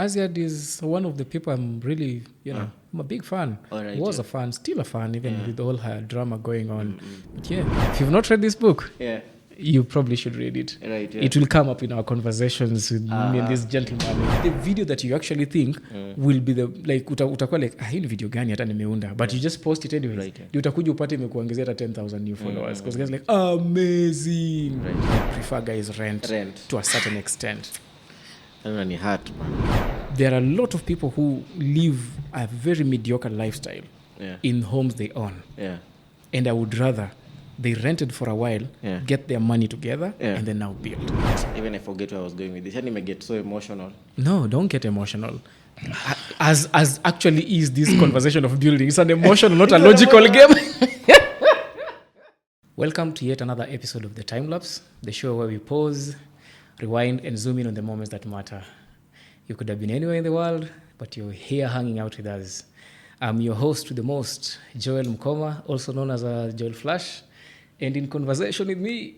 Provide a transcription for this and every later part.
Aziad is one of the people I'm really, I'm a big fan. Alright, Was a fan, still a fan, even with all her drama going on. But yeah, if you've not read this book, you probably should read it. Right, It will come up in our conversations with me and this gentleman. The video that you actually think will be the, like, utakuwa like, hii ni video gani hata nimeunda. But you just post it anyways. Right, Utakuja upate imekuongezea hata 10,000 new followers. Because guys like, amazing. I prefer guys rent to a certain extent. Ni hard, man. There are a lot of people who live a very mediocre lifestyle in homes they own. Yeah. And I would rather they rented for a while, get their money together, and then now build. Even I forget where I was going with this. I may get so emotional. No, don't get emotional. As actually is this conversation of building. It's an emotional, not a logical game. Welcome to yet another episode of The Time Lapse, the show where we pause, rewind, and zoom in on the moments that matter. You could have been anywhere in the world, but you're here hanging out with us. I'm your host with the most, Joel Mkoma, also known as Joel Flash. And in conversation with me,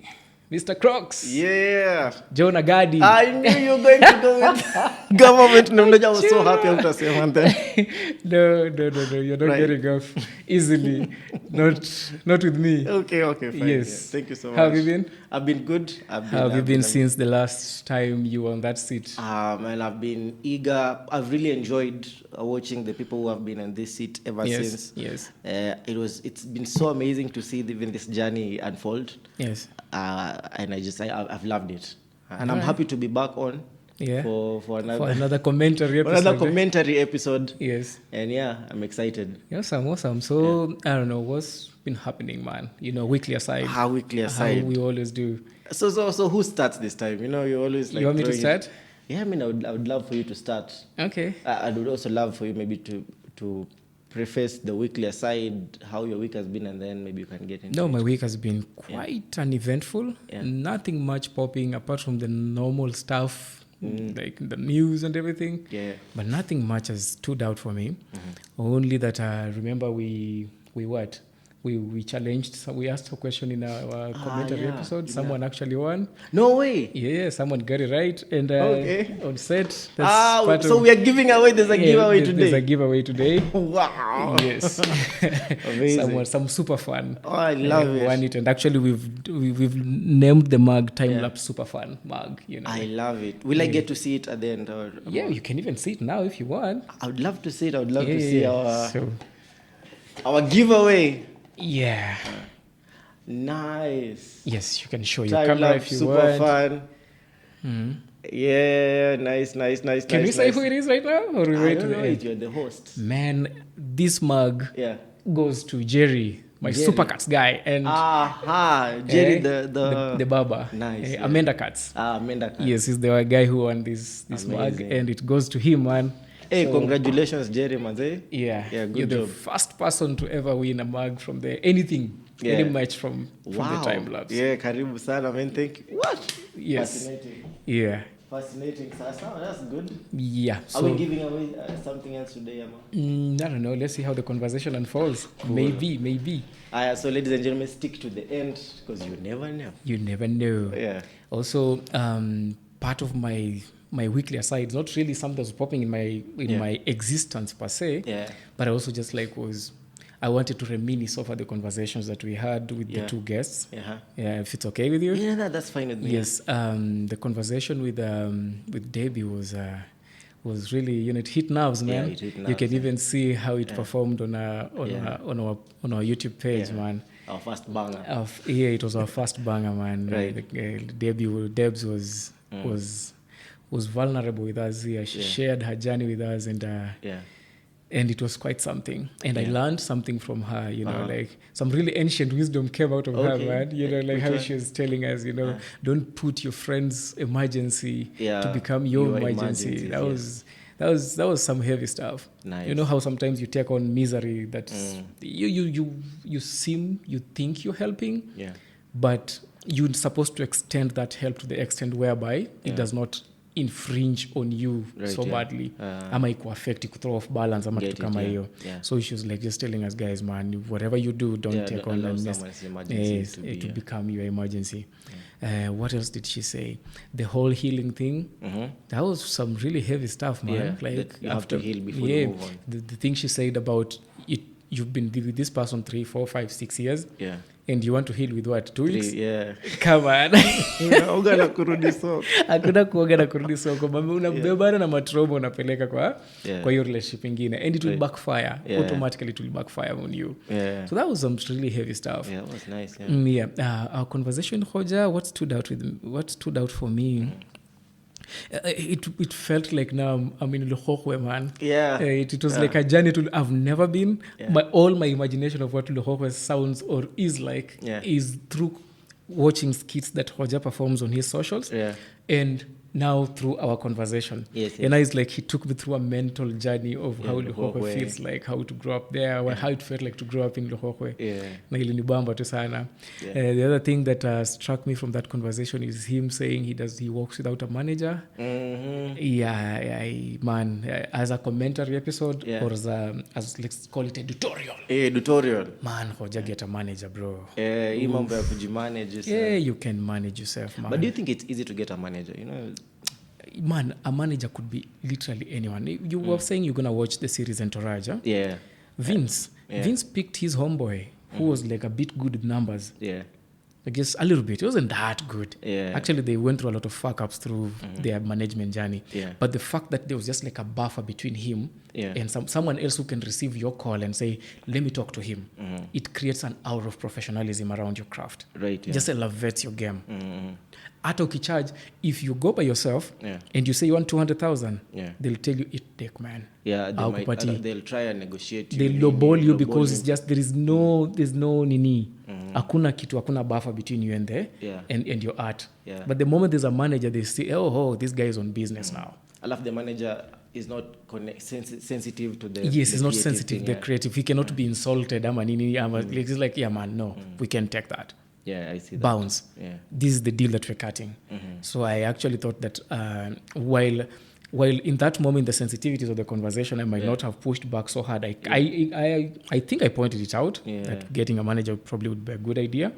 Mr. Krox. Yeah. John Agadi. I knew you were going to go with government. No, I was so happy after saying one thing. No. You're not getting off easily. Not with me. Okay, fine. Yes. Yeah. Thank you so much. How have you been? I've been good. How have you been since the last time you were on that seat? And I've been eager. I've really enjoyed watching the people who have been in this seat ever since. Yes. It's been so amazing to see even this journey unfold. Yes. And I've loved it. And I'm happy to be back on for another commentary episode. Another commentary episode. Yes. And I'm excited. Awesome. So, I don't know, what's been happening, man? Weekly aside. How weekly aside. How we always do. So who starts this time? You always like. You want me to start? Yeah, I would love for you to start. Okay. I would also love for you maybe to preface the weekly aside, how your week has been, and then maybe you can get into it. My week has been quite uneventful. Yeah. Nothing much popping apart from the normal stuff, like the news and everything. Yeah. But nothing much has stood out for me. Only that I remember we challenged, so we asked a question in our commentary episode. Someone actually won. No way. Yeah, someone got it right. And on set. So we are giving away. There's a giveaway today. There's a giveaway today. Wow. Yes. Amazing. Some super fun. Oh, I love it. Won it. And actually we've named the mug Time Lapse Super Fun mug. I love it. Will I get to see it at the end? Yeah, you can even see it now if you want. I would love to see it. I would love to see our giveaway. Yeah. Nice. Yes, you can show your camera if you super want. Super fun. Yeah, nice. Can we say who it is right now? Or we wait to the end? You're the host. Man, this mug goes to Jerry, my Super Cats guy. And Jerry the barber. Nice. Amanda Cats. Amanda Cats. Yes, he's the guy who won this mug. And it goes to him, man. Hey, congratulations, Jerry, manze. Yeah, good you're job. The first person to ever win a mug from any match from the Time Lapse. Yeah, karibu sana, man. Thank you. What? Yes. Fascinating. Yeah. Fascinating. That's good. Yeah. Are we giving away something else today, Emma? I don't know. Let's see how the conversation unfolds. Cool. Maybe. So, ladies and gentlemen, stick to the end because you never know. You never know. Yeah. Also, part of my weekly aside, not really something that's popping in my existence per se, but I also just I wanted to reminisce over the conversations that we had with the two guests. Yeah, if it's okay with you. Yeah, that's fine with me. Yes, the conversation with Debbie was really, it hit nerves, man. Yeah, it hit nerves, you can even see how it performed on our YouTube page, man. Our first banger. It was our first banger, man. Right. Debs was vulnerable with us. She shared her journey with us, and it was quite something. And I learned something from her, like some really ancient wisdom came out of her, man. Like how she was telling us, don't put your friend's emergency to become your emergency. That was some heavy stuff. Nice. You know how sometimes you take on misery that you think you're helping, but you're supposed to extend that help to the extent whereby it does not infringe on you so badly ama ikuaffect ikuthrow off balance ama kitu kama hiyo. So she was like just telling us, guys, man, whatever you do, don't take on to become your emergency. What else did she say? The whole healing thing, that was some really heavy stuff, man. Like you have to heal before you move on. The thing she said about it, you've been with this person 3, 4, 5, 6 years, and you want to heal with what, 2 weeks? Come on. Uga na kurudi soko. Hakuna kuoga na kurudi soko. Unabebana na matromo unapeleka kwa hiyo relationship ingine, and it will backfire. Automatically it will backfire on you. So that was some really heavy stuff. It was nice. Our conversation, Hoja, what stood out for me, it felt like now I'm in Luhokwe, man. It was like a journey I've never been. All my imagination of what Luhokwe sounds or is like is through watching skits that Hoja performs on his socials, and now through our conversation. And now it's like he took me through a mental journey of how Luhokwe feels like, how to grow up there, how it felt like to grow up in Luhokwe. Na ilinibamba tu sana. The other thing that struck me from that conversation is him saying he works without a manager. Man, as a commentary episode or as let's call it a tutorial. Tutorial. Man, Hoja, get a manager, bro. Hii mambo ya kujimanage yourself. You can manage yourself, man. But do you think it's easy to get a manager? You know, man, a manager could be literally anyone. You were saying you're gonna watch the series Entourage. Vince picked his homeboy who was like a bit good with numbers. I guess a little bit. It wasn't that good. Actually, they went through a lot of fuck-ups through their management journey. But the fact that there was just like a buffer between him and someone else who can receive your call and say, let me talk to him, it creates an aura of professionalism around your craft. Just elevates your game. Hata ukicharge, if you go by yourself and you say you want 200,000, they'll tell you it take, man. They'll try and negotiate you. They'll lowball you because it's just there's no nini. Hakuna buffer between you and and your art. But the moment there's a manager, they say, oh, this guy is on business now. I love the manager is not sensitive to the he's not sensitive to the creative. He cannot be insulted. It's like, man, no, we can take that. I see that. Bounce. This is the deal that we're cutting. So I actually thought that while in that moment the sensitivities of the conversation I might not have pushed back so hard, I think I pointed it out that getting a manager probably would be a good idea.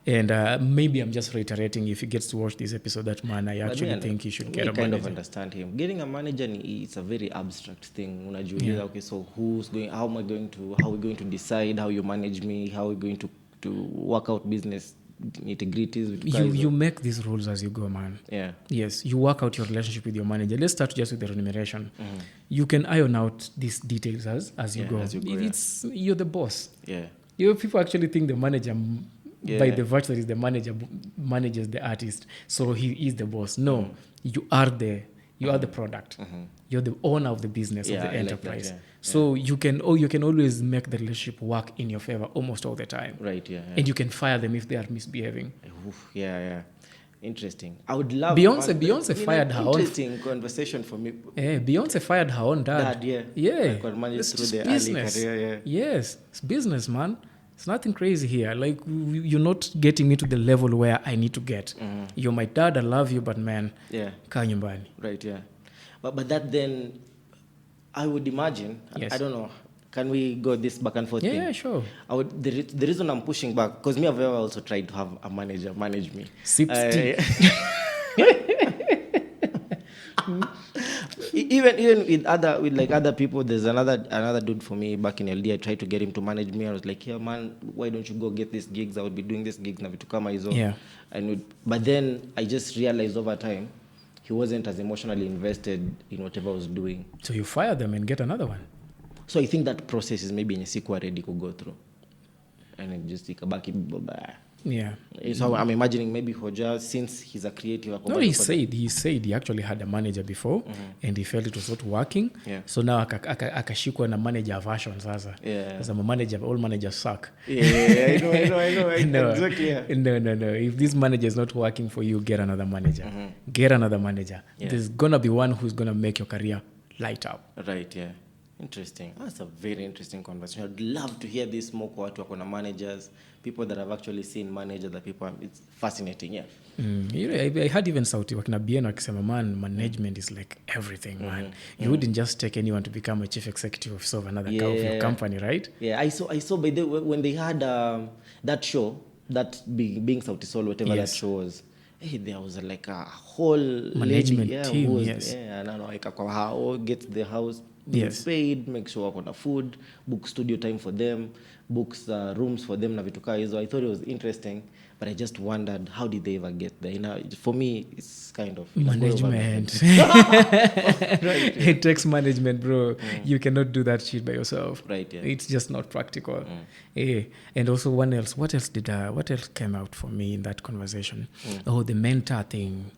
And maybe I'm just reiterating, if he gets to watch this episode, that man, I actually think he should get a manager. I kind of understand him. Getting a manager, it's a very abstract thing. Okay, so how are we going to decide how you manage me, how are we going to work out business nitty-gritties with guys? You make these rules as you go, man. Yes, you work out your relationship with your manager. Let's start just with the remuneration. You can iron out these details as you go. You're the boss. People actually think the manager, by the virtue that is the manager, manages the artist, so he is the boss. No, you are the product. You're the owner of the business, of the enterprise. Like so you can always make the relationship work in your favor almost all the time. And you can fire them if they are misbehaving. Interesting. I would love Beyonce fired her own. Interesting conversation for me. Beyonce fired her own dad. Like managed through the business. Early career. Yes, it's business, man. It's nothing crazy here. Like, you're not getting me to the level where I need to get. You're my dad, I love you, but man, kaa nyumbani. But that then, I would imagine, I don't know, can we go this back and forth thing? Yeah, sure. The reason I'm pushing back, because I've ever also tried to have a manager manage me. Even with other people, there's another dude for me back in LD. I tried to get him to manage me. I was like, yeah, man, why don't you go get these gigs? I would be doing these gigs na vitu kama hizo. But then I just realized over time he wasn't as emotionally invested in whatever I was doing. So you fire them and get another one. So I think that process is maybe in a sikuwa ready to go through, and it just ikabaki blah. So I'm imagining maybe Hoja, since he's a creative. No, he said he actually had a manager before, and he felt it was not working. So now akashikwa na manager version sasa. As I'm a manager, all managers suck. I know. Exactly. No. If this manager is not working for you, get another manager. Get another manager. There's gonna be one who's gonna make your career light up. Interesting. That's a very interesting conversation. I'd love to hear this more kwa watu wako na managers, people that have actually seen managers, that people, it's fascinating, yeah. I heard even Sauti wakina Bien wakisema, man, management is like everything, man. You wouldn't just take anyone to become a chief executive officer of another of your company, right? Yeah, I saw by the when they had that show, that being Sauti Sol, whatever that show was. Hey, there was like a whole management team, kwa how gets the house paid, make sure wako na food, book studio time for them, books rooms for them na vitu kaa hizo. I thought it was interesting, but I just wondered, how did they ever get there? You know, for me, it's kind of management. Right, it takes management, bro. You cannot do that shit by yourself. Right, yeah. It's just not practical. And also, what else came out for me in that conversation? Oh, the mentor thing.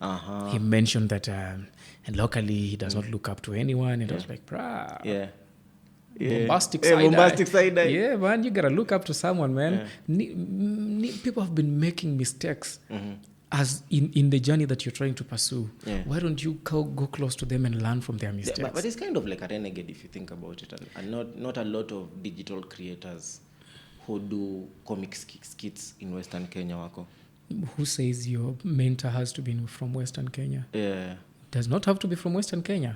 He mentioned that and locally he does not look up to anyone. And I was like, brah. Yeah. Bombastic side eye. Yeah, man, you gotta look up to someone, man. People have been making mistakes as in the journey that you're trying to pursue. Why don't you go close to them and learn from their mistakes? But it's kind of like a renegade if you think about it, and not a lot of digital creators who do comic skits in Western Kenya wako. Who says your mentor has to be from Western Kenya? Yeah. Does not have to be from Western Kenya.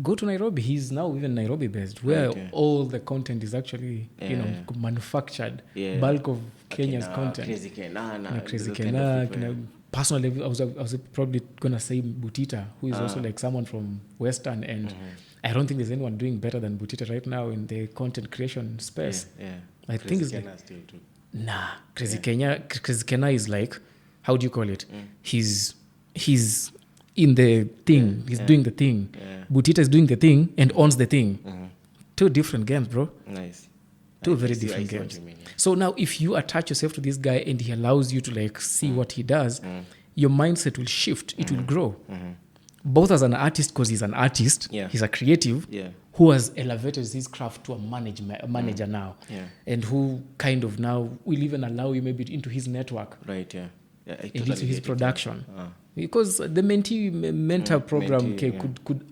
Go to Nairobi. He's now even Nairobi based, where all the content is actually manufactured. Bulk of Kenya's content. Crazy Kenana. Personally, I was probably gonna say Butita, who is also like someone from Western, and I don't think there's anyone doing better than Butita right now in the content creation space. I think it's like, still too. Nah, Crazy Kenya is like, how do you call it? He's in the thing. He's doing the thing. Butita is doing the thing and owns the thing. Two different games, bro. Nice. Two very different games. So now if you attach yourself to this guy and he allows you to like see what he does, your mindset will shift. It will grow. Both as an artist, because he's an artist, he's a creative who has elevated his craft to a manager now, and who kind of now will even allow you maybe into his network. Right, yeah. And into his production. Because the mentor program could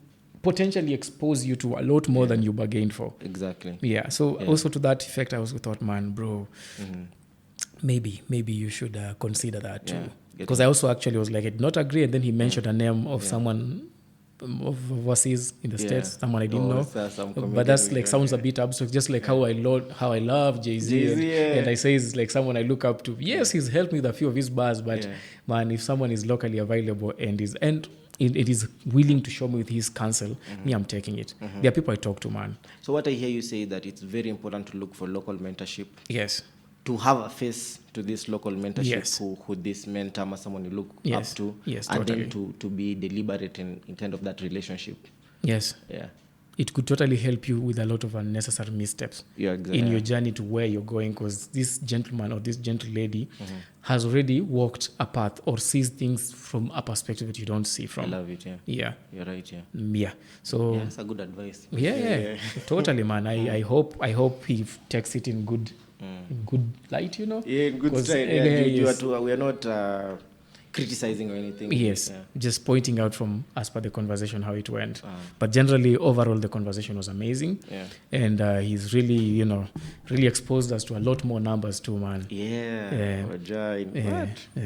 potentially expose you to a lot more than you bargained for. Exactly. Yeah. So also to that effect, I also thought, man, bro, maybe you should consider that too. Because I also actually was like, I did not agree. And then he mentioned a name of someone overseas in the States, someone I didn't know. But that's like sounds a bit abstract, just like how I love Jay-Z. And I say it's like someone I look up to. Yes, he's helped me with a few of his bars, but man, if someone is locally available and it is willing to show me with his counsel, me, I'm taking it. There are people I talk to, man. So what I hear you say that it's very important to look for local mentorship. Yes. To have a face to this local mentorship, who this mentor or someone you look up to, and then to be deliberate in kind of that relationship. Yes. Yeah. It could totally help you with a lot of unnecessary missteps in your journey to where you're going, because this gentleman or this gentle lady has already walked a path or sees things from a perspective that you don't see from. I love it, Yeah. You're right, Yeah. So that's a good advice. Yeah. Totally, man. I hope he takes it in good light, Yeah, in good stride. We are not criticizing or anything. Yes, just pointing out from as per the conversation how it went. But generally, overall, the conversation was amazing. And he's really, really exposed us to a lot more numbers too, man.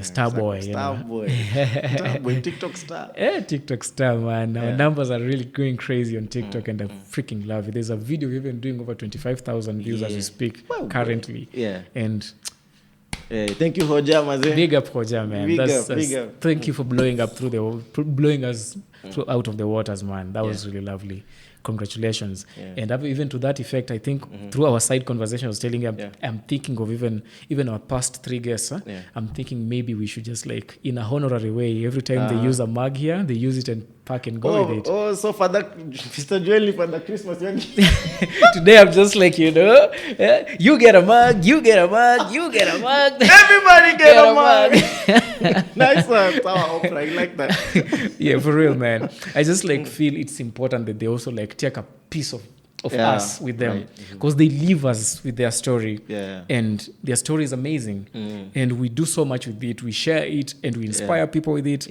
Starboy. Starboy, TikTok star. TikTok star, man. Our numbers are really going crazy on TikTok, and I freaking love it. There's a video we've been doing over 25,000 views as we speak currently. And thank you, Hoja, maze. Big up, Hoja, man. Big up. Thank you for blowing us out of the waters, man. That was really lovely. Congratulations. And even to that effect, I think through our side conversation, I was telling you, I'm thinking of even our past 3 guests. I'm thinking maybe we should just like, in a honorary way, every time they use a mug here, they use it and pack and go with it. So for that, Mr. Joel, for the Christmas, today I'm just like, you get a mug, you get a mug, you get a mug. Everybody get a mug. Nice one. It's our opera. I like that. Yeah, for real, man. I just like feel it's important that they also like take a piece of us with them, because they leave us with their story, and their story is amazing, and we do so much with it. We share it and we inspire people with it.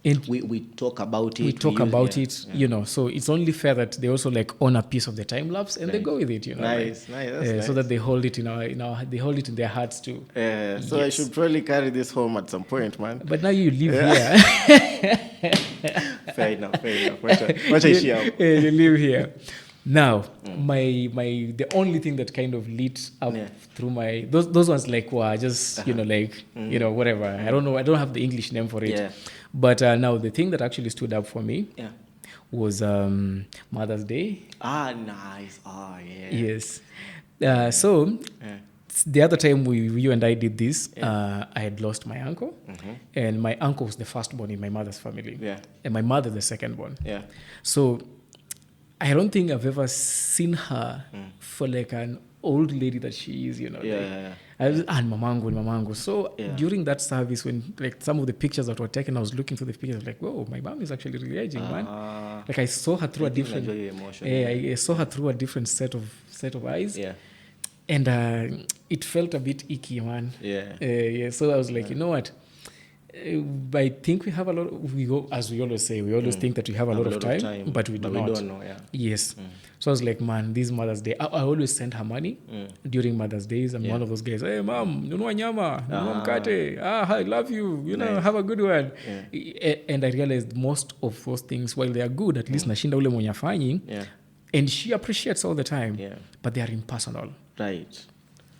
And we talk about it. We talk about it, you know. So it's only fair that they also like own a piece of the time lapse and they go with it, you know. Nice. That's nice. So that they hold it they hold it in their hearts too. So I should probably carry this home at some point, man. But now you live here. Fair enough. What I share? You live here. Now, the only thing that kind of lit up through my those ones like were just you know like you know whatever. I don't know. I don't have the English name for it. Yeah. But now the thing that actually stood up for me was Mother's Day. Ah, nice. Oh, yeah. Yes. So the other time you and I did this, I had lost my uncle, and my uncle was the firstborn in my mother's family, and my mother the secondborn. Yeah. So I don't think I've ever seen her for like an old lady that she is, you know. Mamangu. So during that service, when like some of the pictures that were taken, I was looking through the pictures, I was like, whoa, my mom is actually really aging, man. Like I saw her through a different, I saw her through a different set of eyes. Yeah. And it felt a bit icky, man. Yeah. So I was like, you know what? I think we have a lot. As we always say, we always think that we have a lot of time, but we do not. We don't know. Yeah. Yes. So I was like, man, this Mother's Day. I always send her money during Mother's Days. I'm one of those guys. Hey, mom, nunua nyama, nunua mkate. I love you. You know, have a good one. Yeah. And I realized most of those things, while they are good, at least nashinda ule mwenye afanyi. Yeah. And she appreciates all the time. Yeah. But they are impersonal. Right.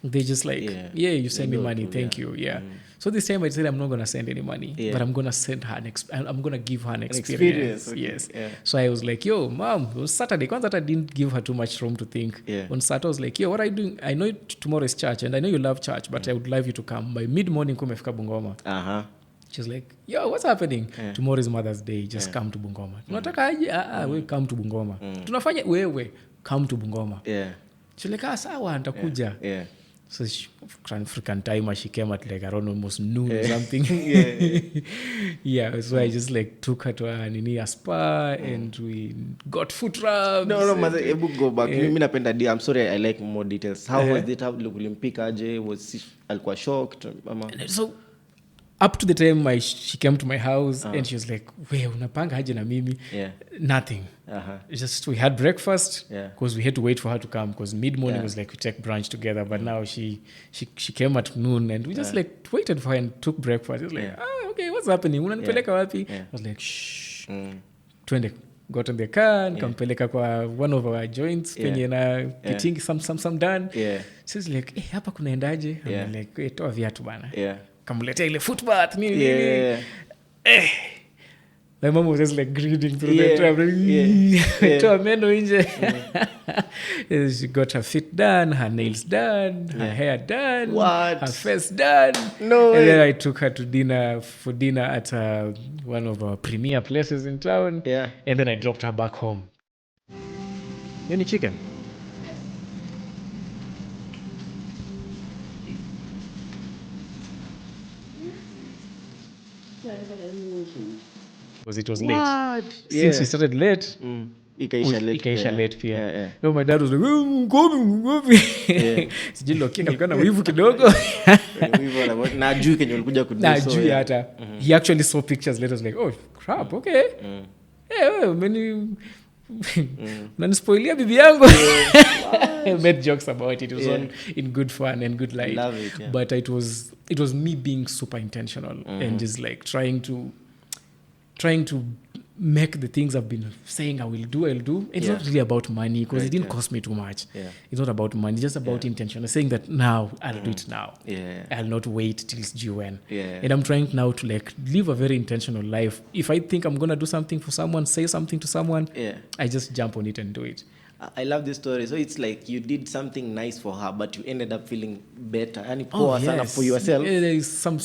They just like, you send me money, thank you. Yeah. So this time I said I'm not going to send any money, but I'm going to send her I'm going to give her an experience. Okay. Yes. Yeah. So I was like, yo, mom, it was Saturday. Because I didn't give her too much room to think. Yeah. On Saturday I was like, yo, what are you doing? I know tomorrow is church and I know you love church, but I would love you to come. By mid-morning, kumefika Bungoma. Uh-huh. She's like, yo, what's happening? Yeah. Tomorrow is Mother's Day. Just come to Bungoma. Tunataka aje? We come to Bungoma. Tunafanya wewe, come to Bungoma. Yeah. She's like, sawa, nitakuja. Yeah. So African time, she came at like around almost noon or something. So I just like took her to a spa and we got foot rubs. No, mother, go back. I'm sorry, I like more details. How was it? How was she alikuwa shocked? So up to the time she came to my house and she was like, "Wait, unapanga aje na mimi?" Yeah. Nothing. Just we had breakfast because we had to wait for her to come because mid-morning was like we take brunch together. But now she came at noon and we just like waited for her and took breakfast. It was like, okay, what's happening? Unanipeleka wapi? I was like, shh. Twende. Got in the car and kampeleka kwa one of our joints penye na kitingi some done. Yeah. She's like, hapa kunaendaje? I'm like, toa viatu bana. Yeah. Kamletea ile footbath nini. My mom was just like greeting through the trap. Toa meno nje. She got her feet done, her nails done, her hair done, her face done. No way. And then I took her to dinner at one of our premier places in town. Yeah. And then I dropped her back home. Any chicken? Because it was late. Since we started late, ikaisha late pia. No, my dad was like, ngopi. Sijui lokia kalikuwa na wivu kidogo. Na ajui kenye ulikuja kudu. Na ajui hata. He actually saw pictures later. Was like, oh crap, okay. Unanispoilia bibi yangu. I made jokes about it. It was all in good fun and good light. Love it, yeah. But it was me being super intentional and just like trying to make the things I've been saying I'll do. It's not really about money because it didn't cost me too much. Yeah. It's not about money, it's just about intention. I'm saying that now I'll do it now. Yeah. I'll not wait till it's due when. Yeah. And I'm trying now to like live a very intentional life. If I think I'm gonna do something for someone, say something to someone, I just jump on it and do it. I love this story. So it's like you did something nice for her, but you ended up feeling better. And for yourself. Yeah, there is some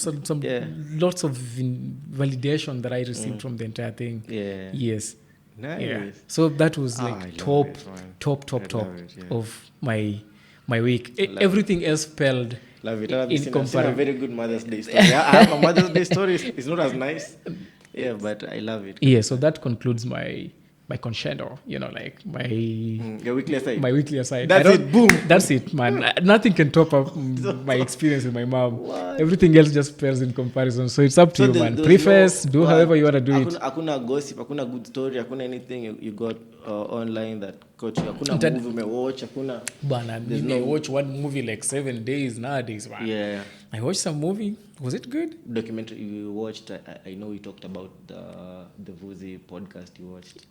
lots of validation that I received from the entire thing. Yeah. Yes. Nice. Yeah. So that was like top of my week. Everything else spelled. Love it. In comparison, a very good Mother's Day story. I have a Mother's Day story. It's not as nice. Yeah, but I love it. Yeah. So that concludes my my conchendo, like my your weekly aside. My weekly aside. That's it. Boom. That's it, man. Nothing can top up my experience with my mom. What? Everything else just pales in comparison. So it's up to you, man. Preface, do however you want to do it. Hakuna gossip, hakuna good story, hakuna anything you got online that caught you. Hakuna movie me watch, hakuna. Bana, I watch one movie like 7 days nowadays, man. Yeah. I watched some movie. Was it good? Documentary you watched. I know we talked about the Vuzi podcast you watched.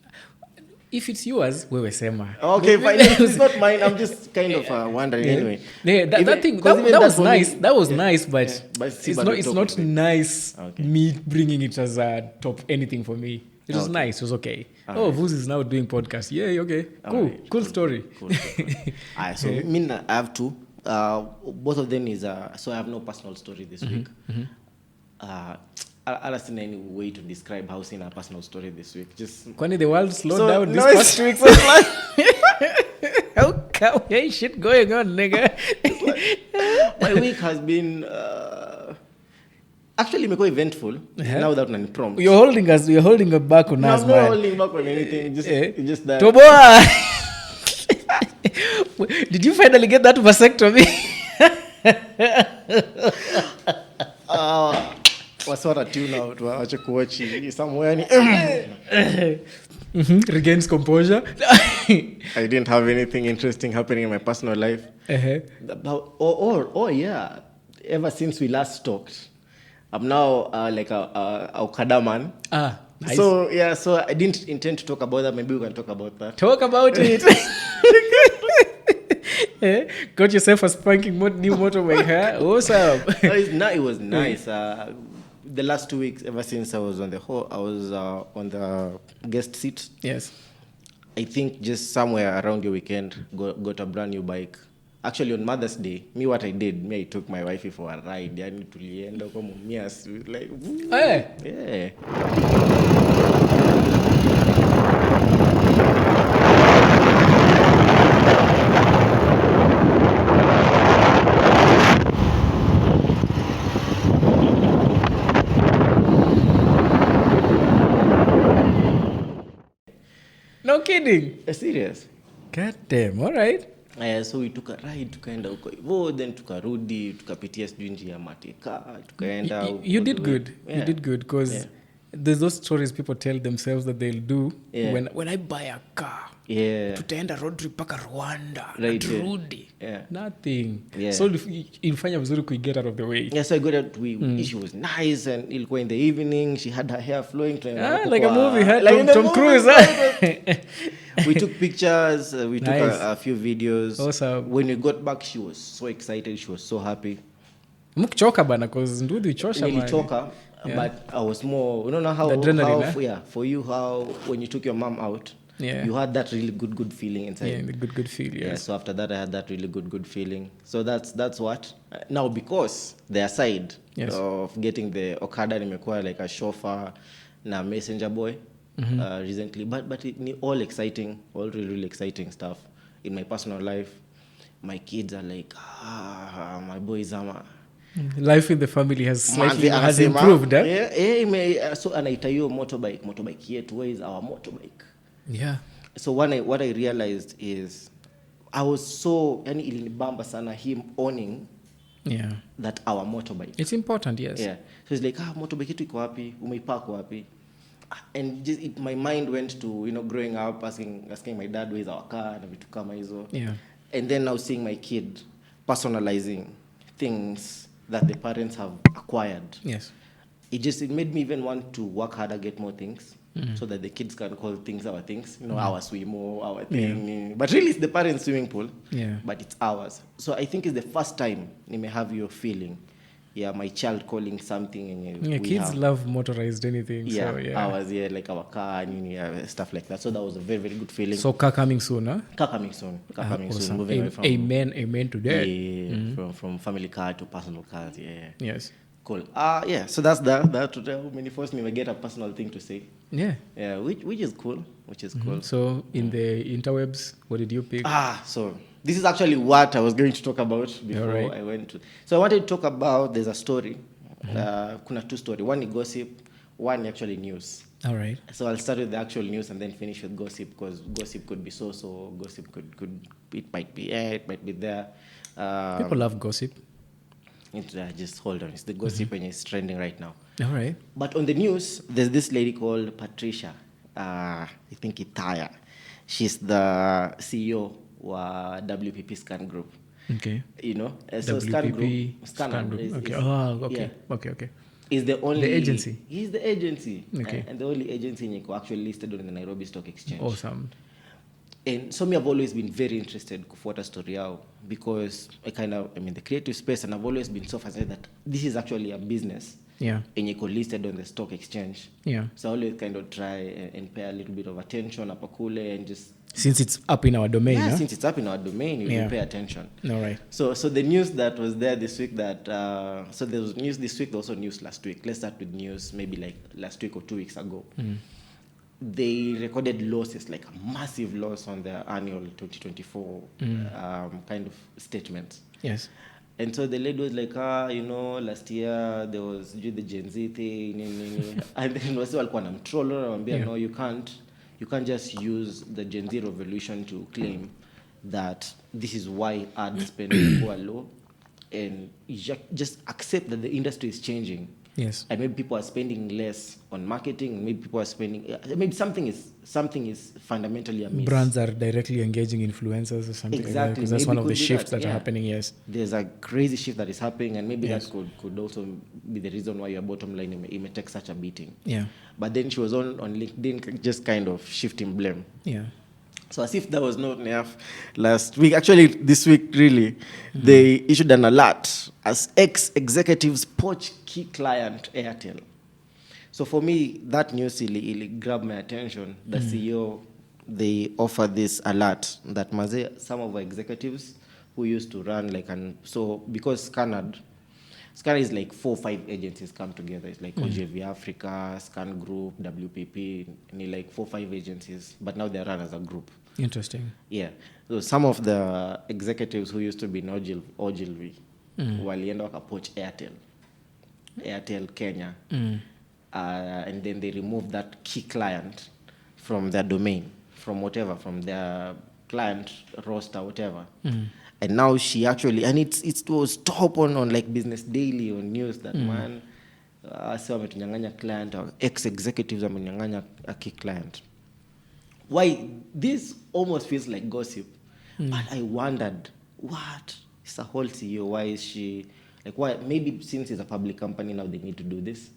If it's yours, wewe sema. Okay, fine. It's not mine. I'm just kind of wondering anyway. Yeah, that was nice. That was nice, but it's not nice me bringing it as a top anything for me. It was nice. It was okay. Vuz is now doing podcast. Yeah, okay. Cool story. Cool. So I have two. Both of them is so I have no personal story this week. I'll seen any way to describe how seen a personal story this week. Just Kwani the world slowed down this past week. How shit going on, nigga? My week has been actually quite eventful. Now that I'm prompt. You're holding a back on us, man. I'm not holding back on anything. Just that. Toboa! Did you finally get that vasectomy? Waswara tune out waache kuwatch somewhere regains composure. I didn't have anything interesting happening in my personal life. Yeah, ever since we last talked I'm now like a Okada man. Nice. So I didn't intend to talk about that. Maybe we can talk about that. Talk about it. Got yourself a spanking new motorbike, huh? Awesome. It was nice. The last 2 weeks, ever since I was on the guest seat. Yes. I think just somewhere around your weekend, got a brand new bike. Actually, on Mother's Day, I took my wifey for a ride. I need to lienda kwa Mumias. Like, hey. Yeah. No kidding. Serious. God damn, all right. So we took a ride, tukaenda huko hivyo, then tukarudi, tukapitia sijui njia ya Mateka, tukaenda. You did good. Yeah. You did good because there's those stories people tell themselves that they'll do when I buy a car. Yeah. Tutaenda road trip paka Rwanda. Right. Turudi. Yeah. Nothing. Yeah. So ilifanya vizuri get out of the way. Yeah, so I got out. She was nice, and ilikuwa in the evening. She had her hair flowing. Like a movie. Like Tom Cruise. We took pictures. We took a few videos. Awesome. When we got back, she was so excited. She was so happy. Mkuchoka bana, cause nduthi chosha man. Nilichoka, but I was more. You know how for you how when you took your mom out. Yeah. You had that really good feeling inside. Yeah, the good feel, yes. Yeah, so after that I had that really good feeling. So that's what. Now because the aside of getting the Okada nimekuwa like a chauffeur na messenger boy recently. But it all exciting, all really exciting stuff in my personal life. My kids are like, my boys are life in the family has improved. So anaita hiyo motorbike yetu, where is our motorbike? Yeah. So what I realized is I was so ilinibamba sana him owning that our motorbike. It's important, yes. Yeah. So it's like, motorbike yetu iko wapi? Umeipark wapi? And just my mind went to, growing up asking my dad where is our car na vitu kama hizo. Yeah. And then now seeing my kid personalizing things that the parents have acquired. Yes. It made me even want to work harder, get more things. So that the kids can call things our things, our swimo, our thing. Yeah. But really it's the parents' swimming pool, but it's ours. So I think it's the first time you may have your feeling, my child calling something. Kids love motorized anything. Yeah, so, ours, like our car and stuff like that. So that was a very, very good feeling. So car coming soon, huh? Car coming soon. Awesome. Moving away from, amen to that. Yeah, from family car to personal cars, Yes. Cool. So that's that. To tell many first me get a personal thing to say. Yeah. Yeah, which is cool. Cool. So in the interwebs, what did you pick? So this is actually what I was going to talk about before I went to. So I wanted to talk about. There's a story. Kuna two stories. One is gossip. One actually news. All right. So I'll start with the actual news and then finish with gossip, because gossip could be so, gossip could it might be it might be there. People love gossip. Just hold on. It's the gossip and it's trending right now. All right. But on the news, there's this lady called Patricia. I think Itaya. She's the CEO of WPP Scan Group. Okay. You know, so Scan Group. Scan Group. Okay. Okay. Yeah. Okay. Is the only agency. He's the agency. Okay. And the only agency in actually listed on the Nairobi Stock Exchange. Awesome. And so me, I've always been very interested in kufuata story yao, because I'm in the creative space, and I've always been so fascinated that this is actually a business. Yeah. And you listed on the stock exchange. Yeah. So I always kind of try and pay a little bit of attention apakule and just. Since it's up in our domain. Yeah, since it's up in our domain, you pay attention. All right. So the news that was there this week that, so there was news this week, there was also news last week. Let's start with news maybe like last week or 2 weeks ago. They recorded losses, like a massive loss on their annual 2024 kind of statements. Yes. And so the lady was like, last year there was the Gen Z thing, and then wasi walikuwa na mtrolo anamwambia, no, you can't just use the Gen Z revolution to claim that this is why ad spend go low, and you just accept that the industry is changing. Yes. And maybe people are spending less on marketing. Maybe people are spending. Maybe something is fundamentally amiss. Brands are directly engaging influencers or something. Exactly. Like that, because that's one of the shifts that are happening. Yes. There's a crazy shift that is happening, and maybe that could also be the reason why your bottom line may take such a beating. Yeah. But then she was on LinkedIn, just kind of shifting blame. Yeah. So as if that was not enough, last week, actually this week really, they issued an alert as ex-executives poach key client Airtel. So for me, that news really grabbed my attention. The CEO, they offered this alert that some of our executives who used to run so because Scanner is like 4 or 5 agencies come together. It's like OJV Africa, Scan Group, WPP, and like 4 or 5 agencies, but now they're run as a group. Interesting. Yeah. So some of the executives who used to be in Ogilvy, walienda wakapoach Airtel Kenya, and then they removed that key client from their domain, from their client roster, whatever. And now she actually, and it was top on like Business Daily on news that man, so wametunyang'anya client, or ex-executives wamenyang'anya a key client. Why this almost feels like gossip, but I wondered, what is the whole CEO? Why is she like? Why? Maybe since it's a public company now they need to do this.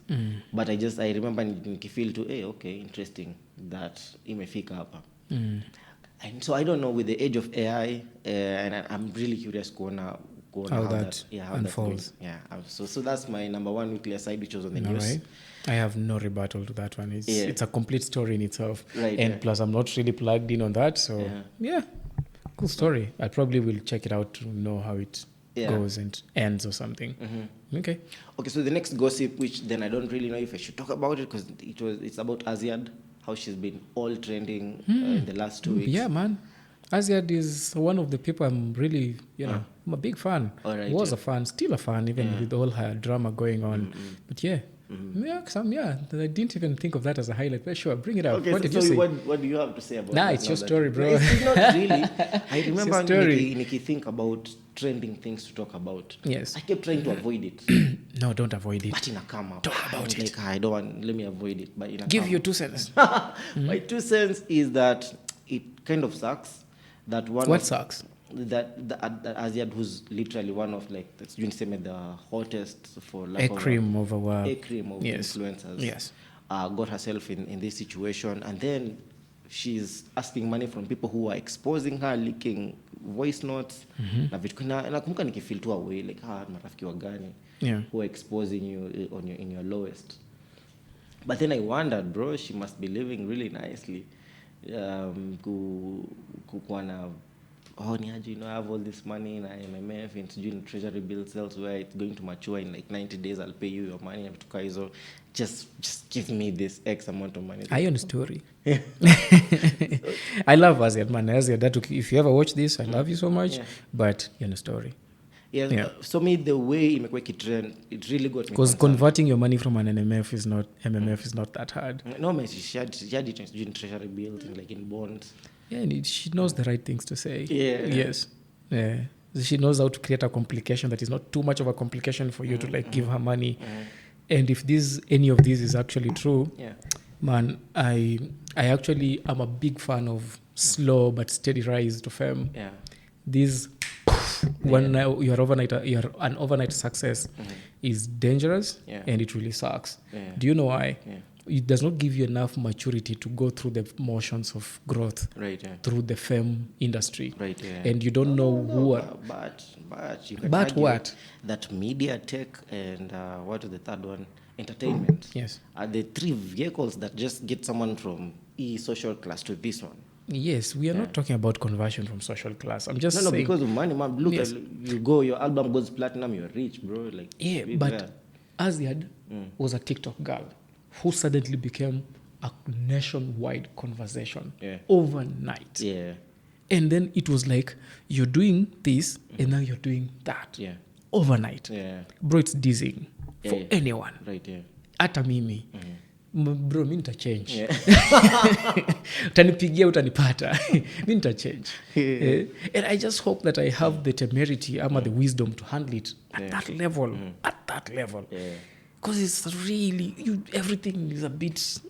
But I remember nikifeel to, hey, okay, interesting that imefika hapa. And so I don't know, with the age of AI, and I'm really curious how that unfolds. So that's my number one weekly aside, which was on the news. Right. I have no rebuttal to that one. It's a complete story in itself. Right, and plus, I'm not really plugged in on that. So, cool story. I probably will check it out to know how it goes and ends or something. Okay, so the next gossip, which then I don't really know if I should talk about it, because it's about Aziad, how she's been all trending in the last 2 weeks. Yeah, man. Aziad is one of the people I'm really, I'm a big fan. Right, was a fan, still a fan, even with all her drama going on. But I didn't even think of that as a highlight. But sure, bring it up. Okay, what did you say? What do you have to say about that? It's your story, bro. It's not really. I remember Nikki think about trending things to talk about. Yes. I kept trying to avoid it. No, don't avoid it. But in a come up. Talk about it. Like, I don't want, let me avoid it. But give your 2 cents. My 2 cents is that it kind of sucks. What sucks? That Aziad, who's literally one of the hottest for a cream of influencers. Yes. Got herself in this situation, and then she's asking money from people who are exposing her, leaking voice notes. Nakumbuka nikifeel tu away like marafiki wa gani who are exposing you in your lowest. But then I wondered, bro, she must be living really nicely. Kukuwa na I have all this money in IMF and doing treasury bills elsewhere. It's going to mature in like 90 days. I'll pay you your money. Just give me this X amount of money. I own a story. I love Aziad, man. Aziad, if you ever watch this, I love you so much. But you're a story. Yeah. So me, the way imekuwa kitrend, it really got me. Because converting your money from an MMF is not that hard. No, man, she had it in treasury bills and like in bonds. Yeah, and she knows the right things to say. Yeah. Yes. Yeah. She knows how to create a complication that is not too much of a complication for you to like give her money. And if any of this is actually true, man, I actually am a big fan of slow but steady rise to fame. Yeah. This when you're an overnight success is dangerous and it really sucks. Do you know why? It does not give you enough maturity to go through the motions of growth through the fame industry. And you don't know who are... But you can argue what? That media, tech, and what is the third one? Entertainment. Yes. Are the three vehicles that just get someone from social class to this one. Yes, we are not talking about conversion from social class. I'm just saying... No, because of money, man. Look, you go, your album goes platinum, you're rich, bro. Like, yeah, but Aziad was a TikTok girl who suddenly became a nationwide conversation overnight. Yeah. And then it was like, you're doing this, and now you're doing that. Yeah. Overnight. Yeah. Bro, it's dizzying for anyone. Right, yeah. Hata mimi. Bro, mi nitachange. Utanipigia, utanipata. Mi nitachange. And I just hope that I have the temerity ama the wisdom to handle it at that level. At that level. Because it's really, everything is a bit...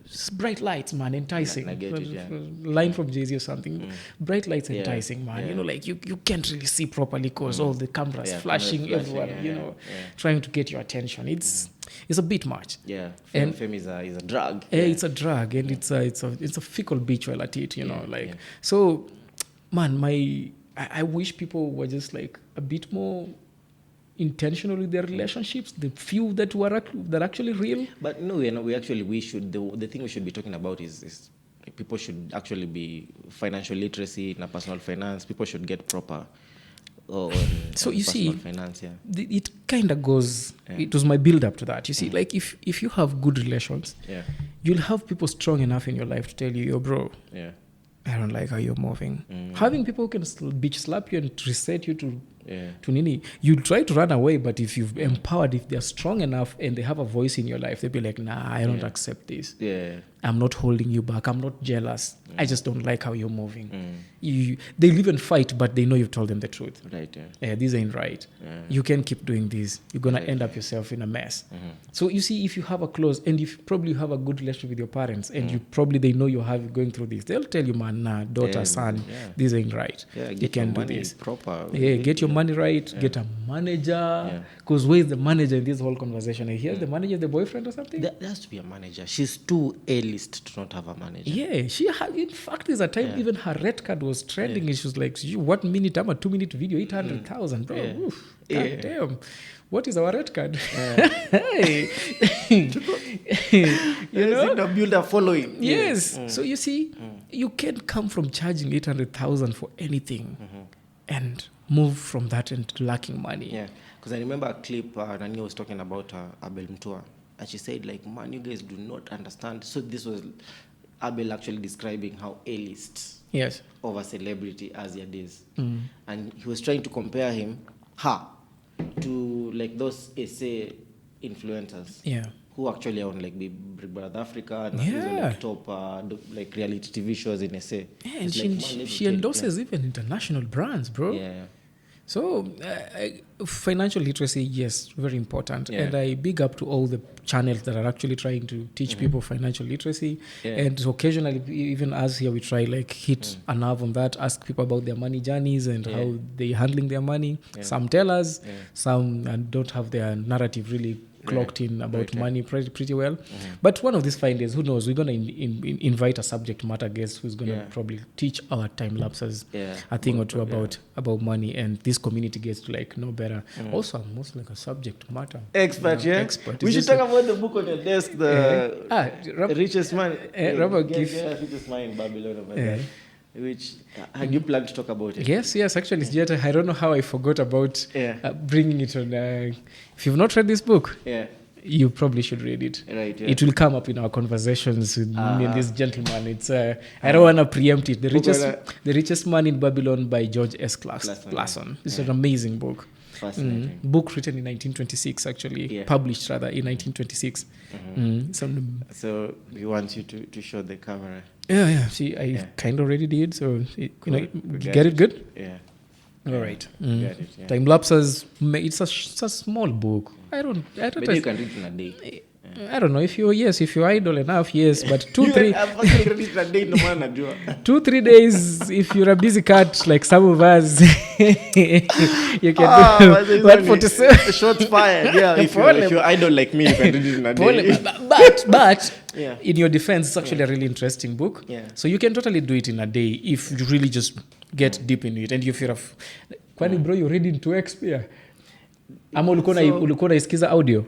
It's bright lights, man, enticing. I get it, Line from Jay-Z or something. Bright lights enticing, man. You know, like you can't really see properly because all the cameras flashing everywhere, trying to get your attention. It's a bit much. Yeah, fame is a drug. It's a drug, and it's a fickle bitch while at it, you know. So, man, I wish people were just like a bit more intentional with their relationships, the few that are actually real. But no, we should, the thing we should be talking about is people should actually be financial literacy in personal finance. People should get proper so you see finance. It kind of goes it was my build up to that. You see, like if you have good relations, you'll have people strong enough in your life to tell you, yo bro, I don't like how you're moving. Having people who can bitch slap you and reset you to nini, you'll try to run away, but if you've empowered, if they're strong enough and they have a voice in your life, they'll be like, nah, I don't accept this. I'm not holding you back. I'm not jealous. I just don't like how you're moving. They'll even fight, but they know you've told them the truth. Right. This ain't right. You can't keep doing this. You're going to end up yourself in a mess. So you see, if you have a close, and if probably you have a good relationship with your parents, and you probably they know you're going through this, they'll tell you, man, nah, daughter, son, this ain't right. You can't do this. Proper. Get your money right. Get a manager. Because where's the manager in this whole conversation? Here's the manager, the boyfriend or something? There has to be a manager. She's too A-list to not have a manager. Yeah, she had. In fact, there's a time even her red card was trending, and she was like, "What minute? I'm a 2-minute video, 800,000, bro. Oof, God damn, what is our red card?" Hey, you know, build a following. Yes. So you see, you can't come from charging 800,000 for anything, and move from that into lacking money. Yeah, because I remember a clip Nani was talking about Abel Mtua. And she said, like, man, you guys do not understand. So this was Abel actually describing how A-list of a celebrity Aziad is. And he was trying to compare her to, like, those SA influencers. Who actually are on, like, Big Brother Africa and like, top, like, reality TV shows in SA. Yeah, and she endorses even international brands, bro. So, financial literacy, yes, very important. And I big up to all the channels that are actually trying to teach people financial literacy. And so occasionally, even us here, we try like hit a nerve on that, ask people about their money journeys and how they're handling their money. Some tell us, some don't have their narrative really clocked in about money pretty well. But one of these fine days, who knows, we're going to invite a subject matter guest who's going to probably teach our time lapses a thing or two about money, and this community gets to like know better. Also, I'm most like a subject matter expert. Expert. We should talk about the book on your desk, the richest man. Richest man in Babylon over there. Which had you planned to talk about it? Yes. Actually, I don't know how I forgot about bringing it on. If you've not read this book, you probably should read it. Right, yeah. It will come up in our conversations with me and this gentleman. It's I don't want to preempt it. The Richest Man in Babylon by George S. Clason. It's an amazing book. Fascinating. Book written in 1926, actually. Published, rather, in 1926. So he wants you to show the camera. Yeah. See, I kind of already did. So, you get it good? Yeah. All right. Got it, yeah. Time Lapse, it's a small book. I don't. But you can read it in a day. I don't know if you're idle enough, yes, but 2-3 2-3 days if you're a busy cat like some of us, you can do 147 shots fired. Yeah, if you're idle like me, you can read it in a day. But in your defense, it's actually a really interesting book. So you can totally do it in a day if you really just get deep in it. And if you're kwani bro, you read in 2x pia ama ulikuwa unaisikiza audio?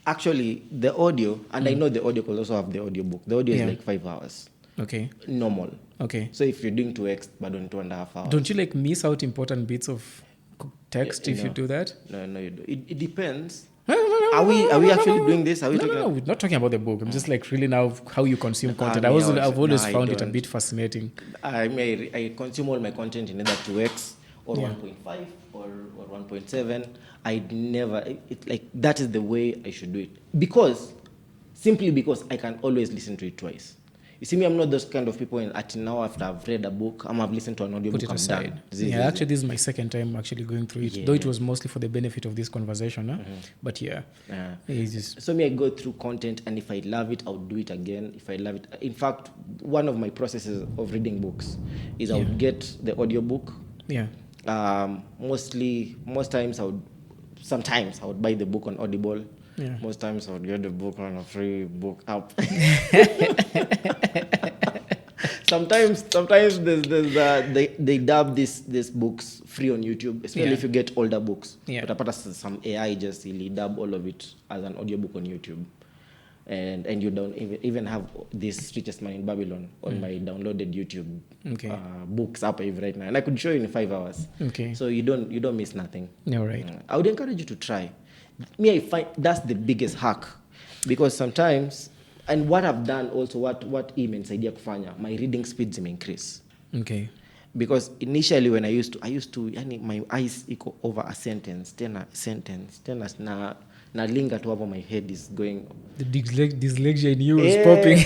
Actually, the audio, and I know the audio will also have the audio book. The audio is like 5 hours. Okay. Normal. Okay. So if you're doing 2x, but on 2.5 hours. Don't you like miss out important bits of text if you do that? No, you do. It depends. Are we actually doing this? Are we No, we're not talking about the book. I'm just like really now how you consume content. I've always found it a bit fascinating. I consume all my content in either 2x or 1.5 or 1.7. I'd never, that is the way I should do it. Simply because I can always listen to it twice. You see me, I'm not those kind of people now after I've read a book, I've listened to an audio book, I'm done. Actually, this is my second time actually going through it, though it was mostly for the benefit of this conversation. But so me, I go through content, and if I love it, I'll do it again. If I love it. In fact, one of my processes of reading books is I would get the audio book. Yeah. Sometimes I would buy the book on Audible. Yeah. Most times I would get the book on a free book app. Sometimes they dub these books free on YouTube, especially if you get older books. But apart from some AI just really dub all of it as an audiobook on YouTube. And you don't even have this Richest Man in Babylon on my downloaded YouTube books up right now, and I could show you in 5 hours. Okay. So you don't miss nothing. All right. I would encourage you to try. Me, I find that's the biggest hack, because sometimes, and what I've done also, what imenisaidia kufanya, my reading speeds increase. Okay. Because initially when I used to, my eyes equal over a sentence, tena na linga tu hapo, my head is going. The dyslexia in you is popping.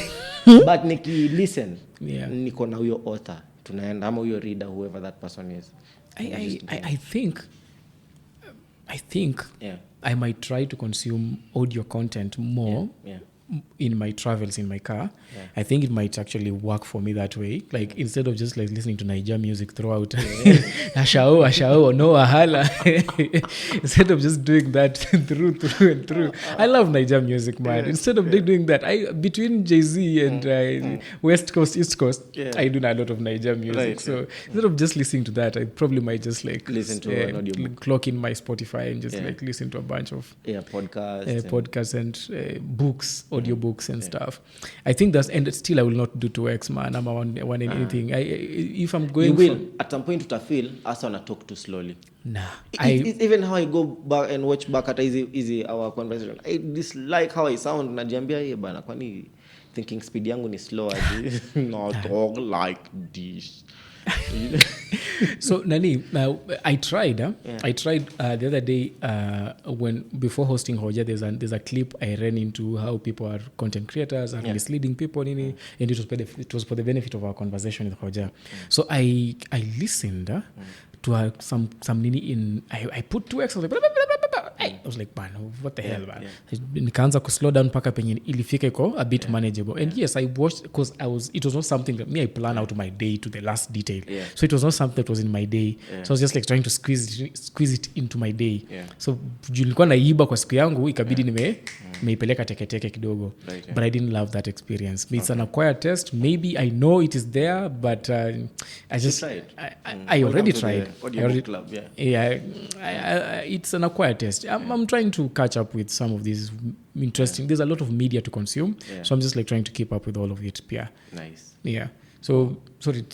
But niki listen, niko na huyo author, tunaenda ama huyo reader, whoever that person is. I think I might try to consume audio content more in my travels in my car. I think it might actually work for me that way. Like instead of just like listening to Niger music throughout, ashao, no ahala. Instead of just doing that through and through. I love Niger music, man. Instead of doing that, between Jay-Z and West Coast, East Coast, I do a lot of Niger music. Right. So instead of just listening to that, I probably might just like listen to an audio clock in my Spotify and just like listen to a bunch of podcasts and books, audiobooks and stuff. I think and still I will not do 2x, man. I'm on anything. If I'm going, you will at some point to feel as I talk too slowly. Nah, it's even how I go back and watch back at easy our conversation. I dislike how I sound. Najiambia bana, kwani thinking speed yangu ni slow. Not talk like this. So Nani, I tried the other day when before hosting Hoja, there's a clip I ran into how people are content creators and misleading people and it was for the benefit of our conversation with Hoja. So I listened to some nini in I put 2x. I was like, man, what the hell, man? Nikaanza ku slow down mpaka penye ilifika iko a bit manageable. And yes, I watched because it was not something that I plan out my day to the last detail. So it was not something that was in my day. So I was just like trying to squeeze it into my day. So nilikuwa naiba kwa siku yangu, ikabidi nimeipeleka teke kidogo. But I didn't love that experience. It's an acquired taste. Maybe I know it is there, but I already tried. Club, it's an acquired taste. I'm trying to catch up with some of these interesting. There's a lot of media to consume, so I'm just like trying to keep up with all of it. Nice. Yeah. So, sorry,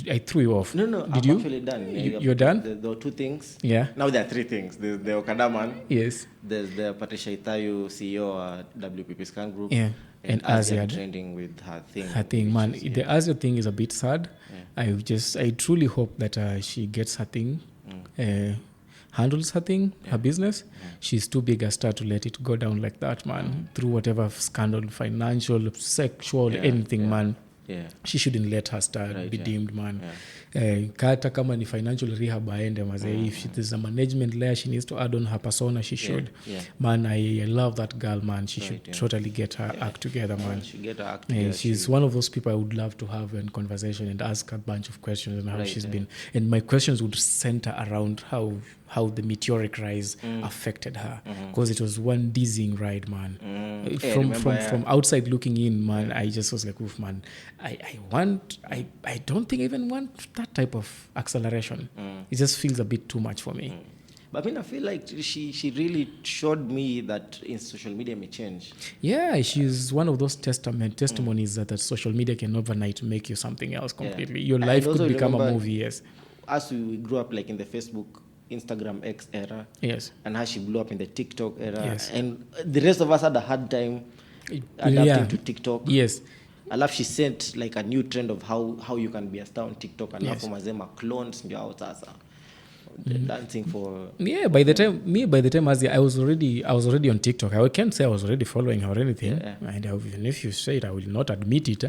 I threw you off. No, Did I'm you? actually done. You're done? There were 2 things. Yeah. Now there are 3 things. There's the Okada man. Yes. There's the Patricia Itayu, CEO at WPP Scan Group. Yeah. And Asia trending with her thing. Her thing, man. The Asia thing is a bit sad. Yeah. I truly hope that she gets her thing, handles her thing, her business. She's too big a star to let it go down like that, man. Through whatever scandal, financial, sexual, anything, man. Yeah. She shouldn't let her star be deemed, man. Kata kama ni financial rehab aende maze. If there's a management layer she needs to add on her persona, she should. Man, I love that girl, man. She should totally get her act together, man. She get her act together. She's one of those people I would love to have in conversation and ask a bunch of questions on how she's been. And my questions would center around how the meteoric rise affected her, because it was one dizzying ride, man. From outside looking in, man, I just was like, oof, man, I don't think I even want that type of acceleration. It just feels a bit too much for me. But I mean, I feel like she really showed me that in social media may change. Yeah, she's one of those testimonies that social media can overnight make you something else completely. Your life could become a movie, yes. As we grew up like in the Facebook, Instagram X era, yes, and how she blew up in the TikTok era, yes, and the rest of us had a hard time adapting to TikTok. Yes, I love she set like a new trend of how you can be a star on TikTok, and hapo mazema clones ndio out sasa. Dancing for by the time as I was already on TikTok. I can't say I was already following her or anything, and even if you say it, I will not admit it.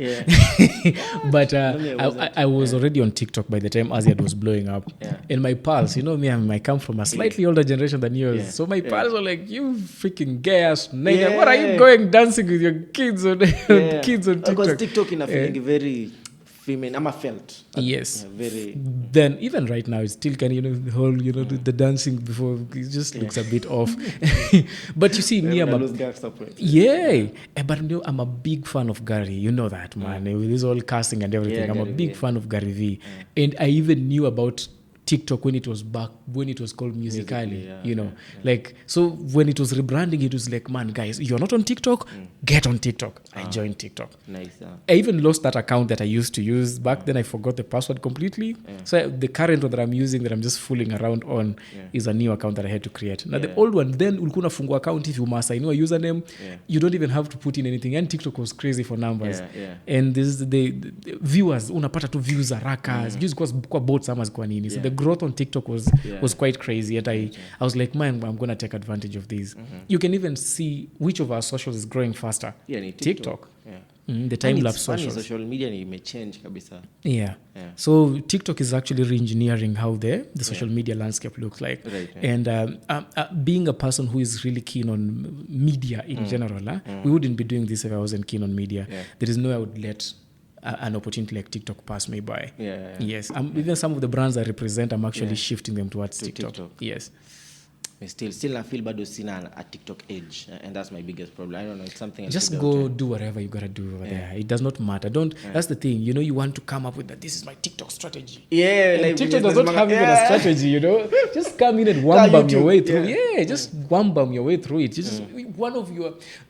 But I was already on TikTok by the time Aziad was blowing up. And my pals, me, I come from a slightly older generation than yours, so my pals were like, "You freaking gay ass nigga, what are you going dancing with your kids on kids on TikTok?" Because TikTok in a feeling very female, I'm a felt. Yes. Very. Then even right now, it's still kind of the whole, the dancing before it just looks a bit off. But you see, me, but I'm a big fan of Gary. You know that, man. With this whole casting and everything, I'm a big fan of Gary V. And I even knew about TikTok when it was called Musical.ly, like, so when it was rebranding, it was like, man, guys, you're not on TikTok, get on TikTok. I joined TikTok. Nice. I even lost that account that I used to use back then. I forgot the password completely. So the current one that I'm using, that I'm just fooling around on, is a new account that I had to create. Now the old one, then ulikuwa fungu account, if you must I know a username, you don't even have to put in anything. And TikTok was crazy for numbers. And this is the viewers, unapata tu views haraka, just kwa bots ama kwa nini. So the growth on TikTok was quite crazy, and I was like, man, I'm gonna take advantage of these. You can even see which of our socials is growing faster. TikTok. The time-lapse social media may change kabisa. So TikTok is actually re-engineering how the social media landscape looks like. And being a person who is really keen on media in general, we wouldn't be doing this if I wasn't keen on media. There is no way I would let an opportunity like TikTok pass me by. Yes. Even some of the brands I represent, I'm actually shifting them towards TikTok. Yes. Still I feel bado sina a TikTok edge, and that's my biggest problem. I don't know, it's something just go do whatever you gotta do over there. It does not matter. That's the thing, you want to come up with that this is my TikTok strategy. Like TikTok does not have even a strategy, just come in and wham your way through. Just wham your way through it. Just one of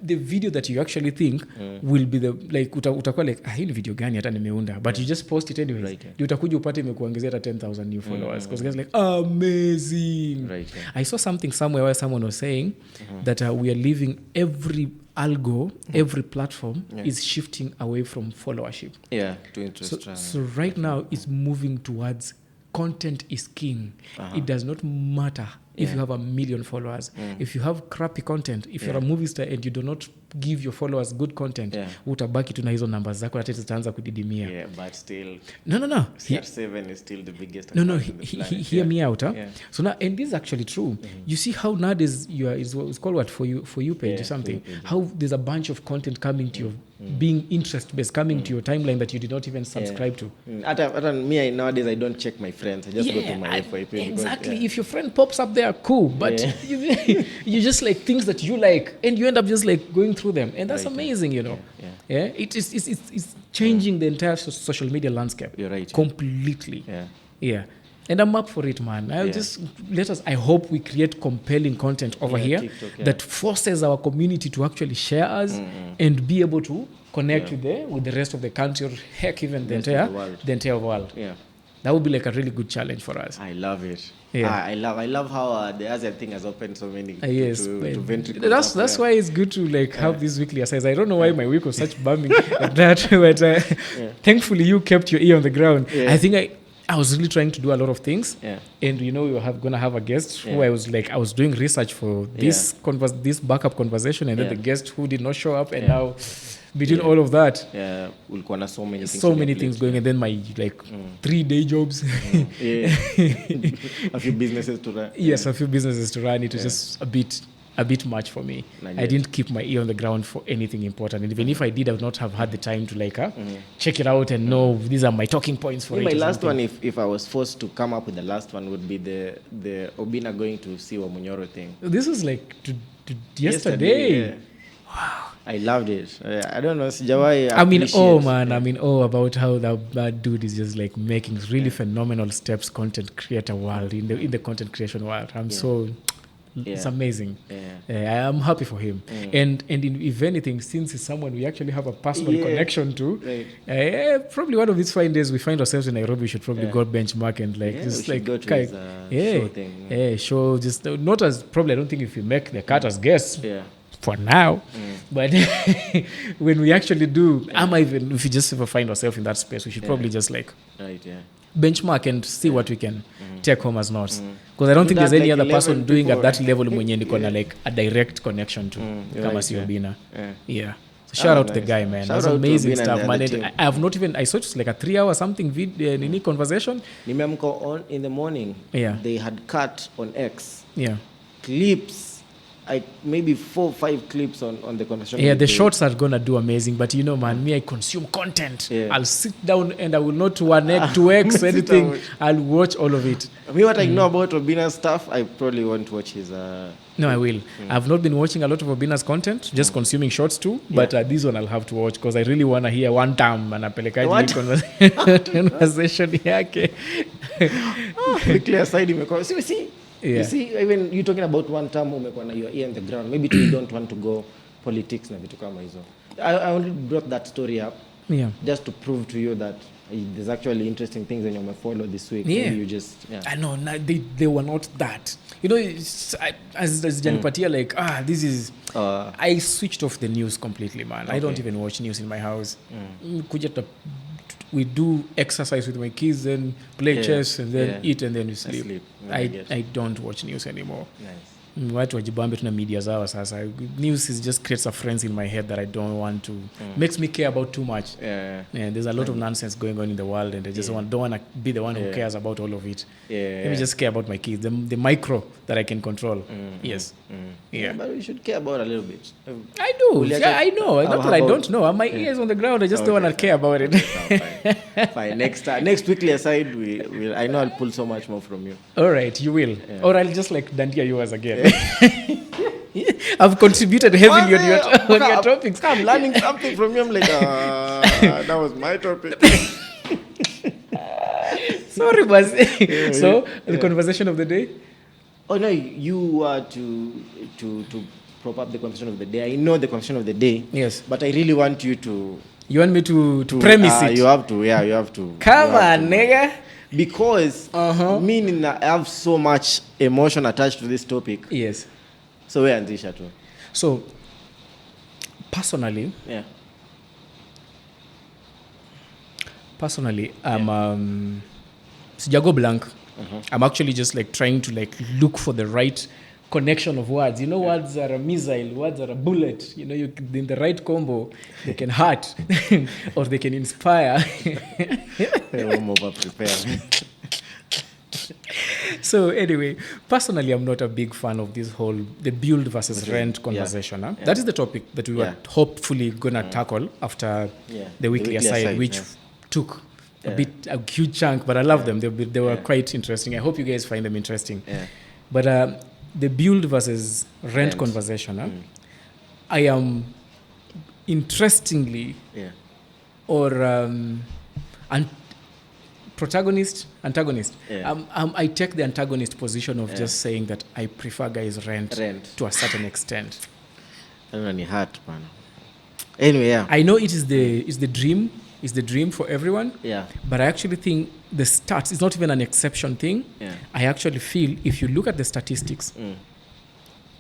the video that you actually think will be the like utakuwa like hii video gani hata nimeunda, but you just post it anyways. Utakuja upate imekuongezea hata 10,000 new followers because guys like amazing. I saw something somewhere where someone was saying that we are leaving every algo, every platform is shifting away from followership. To interest. So right now it's moving towards content is king. It does not matter if you have 1 million followers. If you have crappy content, if you're a movie star and you do not give your followers good content, utabaki tu na hizo numbers zako hata zitaanza kudidimia. But still no. CR7 is still the biggest. No. Hear me out. So now, and this is actually true. You see how nowadays it's called what for you page or something. How there's a bunch of content coming to your being interest based, coming to your timeline that you did not even subscribe to. Me nowadays I don't check my friends. I just go to my FYP. Exactly. If your friend pops up there, cool. But you just like things that you like, and you end up just like going through them, and that's amazing, It's changing the entire social media landscape. You're right. Completely. And I'm up for it, man. I hope we create compelling content over here TikTok, that forces our community to actually share us and be able to connect with the rest of the country, or heck, even the entire world. Yeah. That would be like a really good challenge for us. I love it. Yeah. I love how the ASEAN thing has opened so many yes, to ventricles. That's why it's good to have these weekly essays. I don't know why my week was such bumming like that, but thankfully you kept your ear on the ground. Yeah. I think I was really trying to do a lot of things, and we were gonna have a guest who I was doing research for this this backup conversation, and then the guest who did not show up, and now between all of that, we'll corner so many things going, and then my 3 day jobs, a few businesses to run. Yes, a few businesses to run. It was just a bit much for me. I didn't keep my ear on the ground for anything important, and even if I did, I would not have had the time to check it out and know these are my talking points for it. My last one, if I was forced to come up with the last one, would be the Obina going to see Wamunyoro thing. This was yesterday. Wow. I loved it. I don't know. Sijawai I'm in awe about how that dude is just making really phenomenal steps content creator world in the content creation world. It's amazing. I am happy for him. And if anything, since he's someone we actually have a personal connection to, probably one of these fine days we find ourselves in Nairobi, we should probably go benchmark and go to his show thing. Show just not as probably I don't think if you make the cut as guests. For now, but when we actually do, even if we just ever find ourselves in that space, we should probably just benchmark and see what we can take home as notes. Because I don't think there's any other person doing at that level mwenye niko na a direct connection to kama si Obina. So shout out to the guy, man. That's amazing stuff, man. I have not even, I saw it a 3-hour something conversation. Nimemko on in the morning. They had cut on X. Clips. Maybe 4 or 5 clips on the conversation. The shorts are gonna do amazing, but man, me, I consume content. I'll sit down and I will not 1x, 2x, anything. I'll watch all of it. What I know about Obina's stuff, I probably won't watch his... No, I will. I've not been watching a lot of Obina's content, just consuming shorts too, but this one I'll have to watch because I really want to hear one time anapelekaji conversation yake. Quickly aside, you see, even you talking about one term umekuwa na your ear on the ground. Maybe you don't want to go politics na vitu kama hizo. I only brought that story up just to prove to you that there's actually interesting things that you may follow this week. Maybe you just... I know, they were not that. As Janipatia, this is... I switched off the news completely, man. Okay. I don't even watch news in my house. We do exercise with my kids, then play chess, and then eat, and then we sleep. I don't watch news anymore. Nice. Watu wajibambe tuna media zao sasa. News just creates a frenzy in my head that I don't want to. Makes me care about too much. There's a lot of nonsense going on in the world, and I just don't want to be the one who cares about all of it. Let me just care about my kids, the micro that I can control. But we should care about a little bit. I do. I know. Not that I don't know. My ears on the ground. I just don't want to care about it. Fine. Next weekly aside, I know I'll pull so much more from you. All right, you will. Or I'll just dandia yours again. I've contributed heavily on your topics. I'm learning something from you. I'm that was my topic. Sorry, boss. So, the conversation of the day? Oh, no, you are to prop up the conversation of the day. I know the conversation of the day. Yes. But I really want you to... You want me to premise it? You have to, you have to. Come on, nigga. Because meaning I have so much emotion attached to this topic. Yes. So where is this? So personally, I'm sijago blank. I'm actually just trying to look for the right connection of words. Words are a missile, words are a bullet. You in the right combo, they can hurt or they can inspire. So anyway, personally, I'm not a big fan of this whole the build versus rent conversation. That is the topic that we were hopefully gonna tackle after the weekly aside, which took a huge chunk, but I love them. They were quite interesting. I hope you guys find them interesting. But the build versus rent conversation, I am interestingly or protagonist, antagonist. Yeah. I take the antagonist position of just saying that I prefer guys rent to a certain extent. I don't know, ni hard, man. Anyway, yeah. I know it's the dream for everyone. Yeah. But I actually think the stats is not even an exception thing. Yeah. I actually feel if you look at the statistics,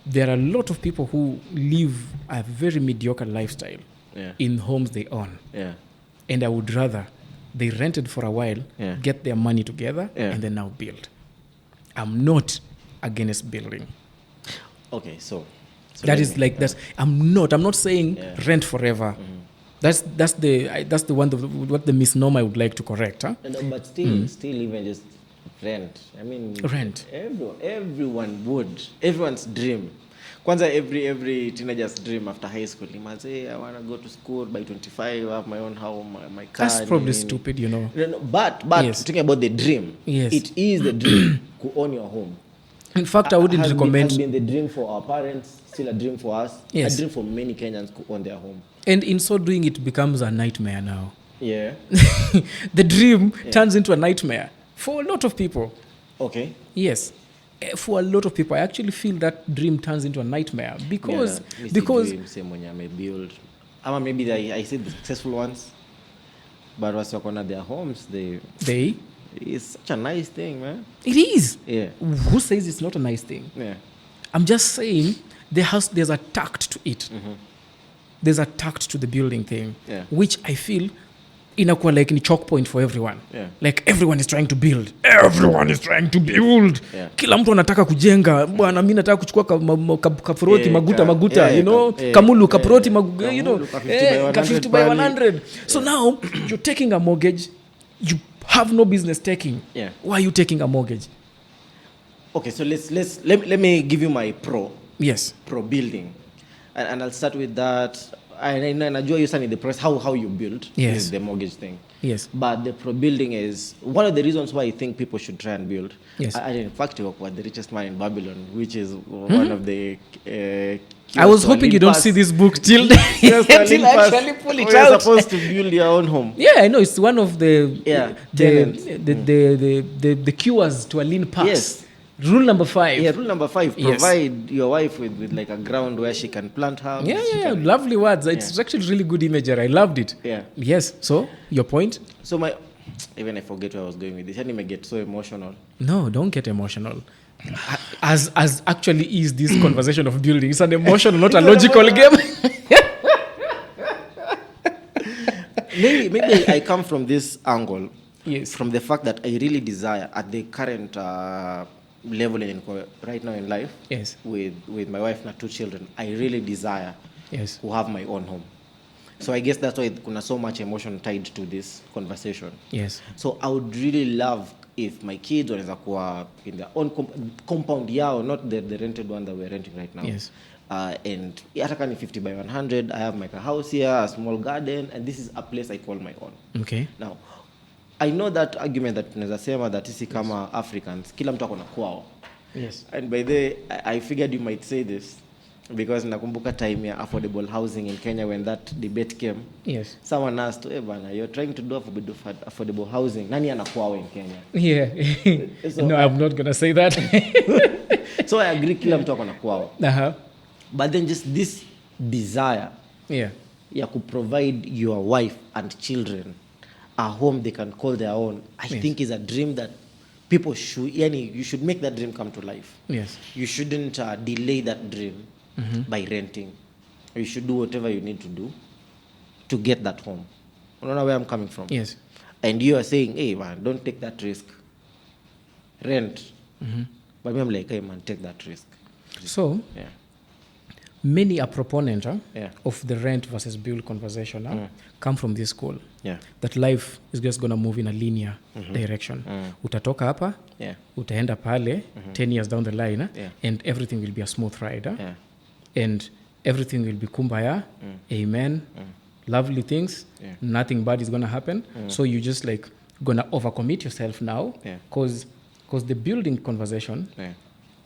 there are a lot of people who live a very mediocre lifestyle in homes they own. Yeah. And I would rather they rented for a while, get their money together, and then now build. I'm not against building. Okay, so that is like that's. I'm not saying rent forever. That's the one what the misnomer I would like to correct. Huh? No, but still even just rent. I mean, rent. Everyone would. Everyone's dream. Kwanza every teenager's dream after high school. He must say, I want to go to school by 25, have my own home, my car. That's probably stupid, you know. No, but talking about the dream, it is the dream to own your home. In fact, I wouldn't recommend. It has been the dream for our parents, still a dream for us, a dream for many Kenyans to own their home. And in so doing, it becomes a nightmare now. Yeah. The dream turns into a nightmare for a lot of people. Okay. Yes. For a lot of people, I actually feel that dream turns into a nightmare because dream, same when I may build. Maybe I see the successful ones, but once you're their homes, it's such a nice thing, man. It is. Yeah. Who says it's not a nice thing? Yeah. I'm just saying there's a tact to it. Mm-hmm. There's a tact to the building thing, which I feel inakuwa like ni choke point for everyone. Yeah. Like everyone is trying to build. Everyone is trying to build. Yeah. Kila mtu anataka kujenga. Bwana mimi nataka kuchukua kaproti maguta, you know, kamulu kaproti you know, ka 50 by 100. So now you're taking a mortgage. You have no business taking. Yeah. Why are you taking a mortgage? Okay, so let me give you my pro building. And I'll start with that. I enjoy you saying the price, how you build is the mortgage thing. Yes. But the pro building is one of the reasons why I think people should try and build. Yes. I in fact work with the richest man in Babylon, which is one of the. I was hoping you don't see this book till I actually pull it out. You're supposed to build your own home. Yeah, I know it's one of the cures to a lean pass. Yes. Rule number 5. Yeah, rule number 5. Provide your wife with like a ground where she can plant her. Yeah. Lovely words. It's actually really good imagery. I loved it. Yeah. Yes. So, your point? So even I forget where I was going with this. I didn't get so emotional. No, don't get emotional. As actually is this conversation of building. It's an emotional, not a logical game. Maybe I come from this angle. Yes. From the fact that I really desire at the current level right now in life, with my wife and 2 children, I really desire to have my own home. So I guess that's why there's so much emotion tied to this conversation. Yes. So I would really love if my kids were in their own compound yao, not the rented one that we're renting right now. Yes. And Atakani 50 by 100, I have my house here, a small garden, and this is a place I call my own. Okay. Now, I know that argument that tunaweza sema that sisi kama Africans kila mtu akona kwao. Yes. And by the I figured you might say this because nakumbuka time ya affordable housing in Kenya when that debate came. Yes. Someone asked, bana, you're trying to do affordable housing. Nani ana kwao in Kenya? Yeah. So, no, I'm not going to say that. So I agree kila mtu akona kwao. Uh-huh. But then just this desire ya to provide your wife and children a home they can call their own, I think is a dream that people should, you should make that dream come to life. Yes. You shouldn't delay that dream by renting. You should do whatever you need to do to get that home. I don't know where I'm coming from. Yes. And you are saying, hey man, don't take that risk. Rent. But I'm like, hey man, take that risk. So, many a proponent of the rent versus build conversation come from this school. Yeah. That life is just going to move in a linear direction. Utatoka hapa, utaenda pale 10 years down the line, and everything will be a smooth ride. And everything will be kumbaya, amen, lovely things, nothing bad is going to happen. So you just like going to overcommit yourself now because the building conversation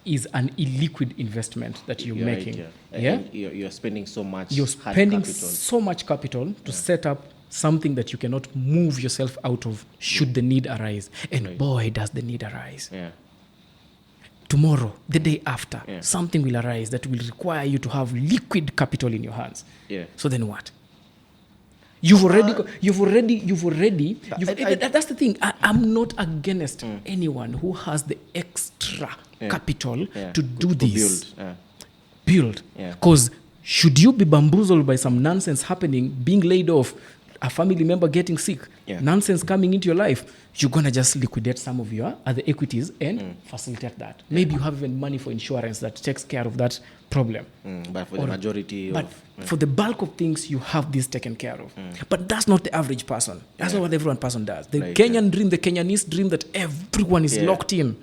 is an illiquid investment that you're making. Right, and you're spending so much. You're spending so much capital to set up something that you cannot move yourself out of should the need arise. And boy, does the need arise. Yeah. Tomorrow, the day after, something will arise that will require you to have liquid capital in your hands. Yeah. So then what? You've already. That's the thing. I'm not against anyone who has the extra capital to do this. Build. Because should you be bamboozled by some nonsense happening, being laid off, a family member getting sick, nonsense coming into your life, you're going to just liquidate some of your other equities and facilitate that. Maybe you have even money for insurance that takes care of that problem. But for the majority for the bulk of things, you have this taken care of. But that's not the average person. That's not what everyone person does. The Kenyan dream, the Kenyanese dream that everyone is locked in.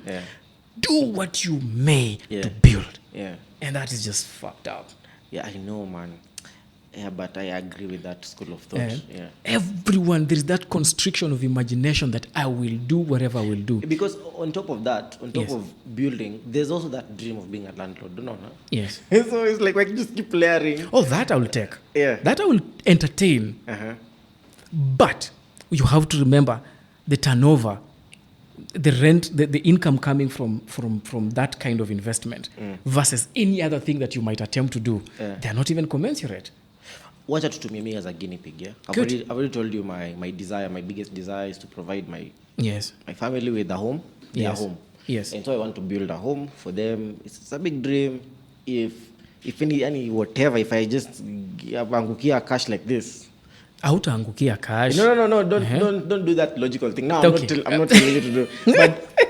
Do what you may to build. And that is just fucked up. Yeah, I know, man. Yeah, but I agree with that school of thought. Everyone, there is that constriction of imagination that I will do whatever I will do. Because on top of that, on top of building, there's also that dream of being a landlord, don't you know? Yes. So it's like I can just keep layering. Oh, that I will take. That I will entertain. But you have to remember the turnover, the rent, the income coming from that kind of investment versus any other thing that you might attempt to do. They are not even commensurate. Wacha tutumie me as a guinea pig, yeah? I've already told you my biggest desire is to provide my family with a home, their home. Yes. And so I want to build a home for them. It's a big dream. If I just angukia cash like this. Hautaangukia cash. No. Don't do that logical thing. No, I'm not telling you to do.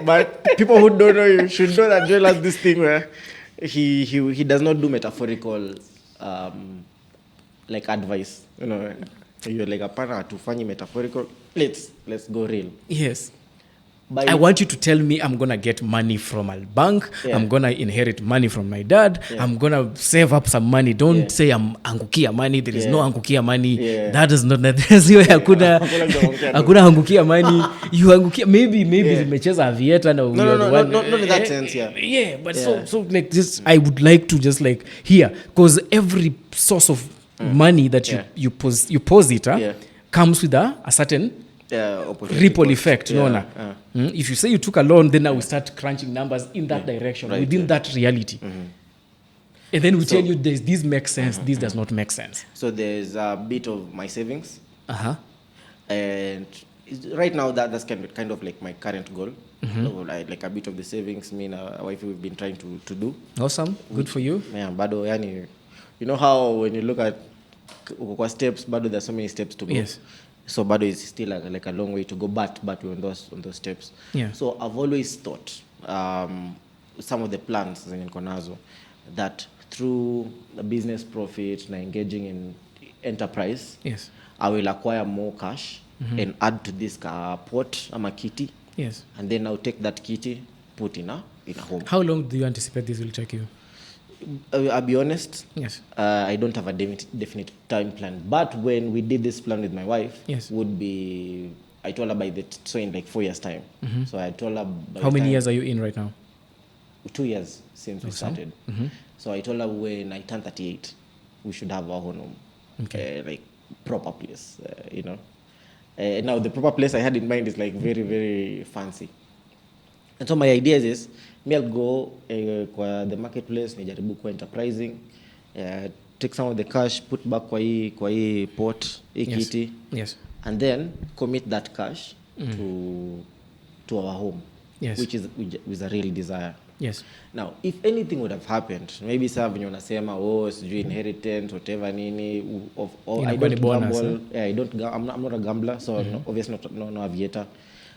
But people who don't know you should know that Joel has this thing where he does not do metaphorical like advice. You know, you're like apana tufanyi metaphorical. Let's go real. Yes. I want you to tell me I'm going to get money from a bank. I'm going to inherit money from my dad. I'm going to save up some money. Don't say I'm angukia money. There is no angukia money. That is not hakuna angukia money. You angukia maybe zimecheza avieta na not in that sense, but so like this I would like to just like hear, because every source of money that you posit comes with a certain ripple effect. If you say you took a loan, then now we start crunching numbers in that direction, within that reality. And then we tell you this makes sense, this does not make sense. So there's a bit of my savings. And right now that's kind of like my current goal. So like a bit of the savings, me and our wife, we've been trying to do. Awesome. Good for you. Bado yani, you know how when you look at steps, bado there's so many steps to go. Yes. So bado is still like a long way to go, but we're on those steps. So I've always thought some of the plans in Konazo that through the business profit and engaging in enterprise, I will acquire more cash and add to this pot ama kitty. And then I'll take that kitty, put in a home. How long do you anticipate this will take you? I'll be honest. I don't have a definite time plan. But when we did this plan with my wife, I told her in like 4 years' time. So I told her. How many years are you in right now? 2 years since we started. So I told her when I turn 38, we should have our own home, like proper place, you know. Now the proper place I had in mind is like very, very fancy. And so my idea is, I'll go kwa the marketplace, nijaribu kwa enterprising, take some of the cash, put back kwa hii pot, kitty, and then commit that cash to our home, which is a real desire. Now, if anything would have happened, maybe saa venye unasema sijui inheritance whatever nini, I don't gamble. I'm not a gambler, so obviously no aviator.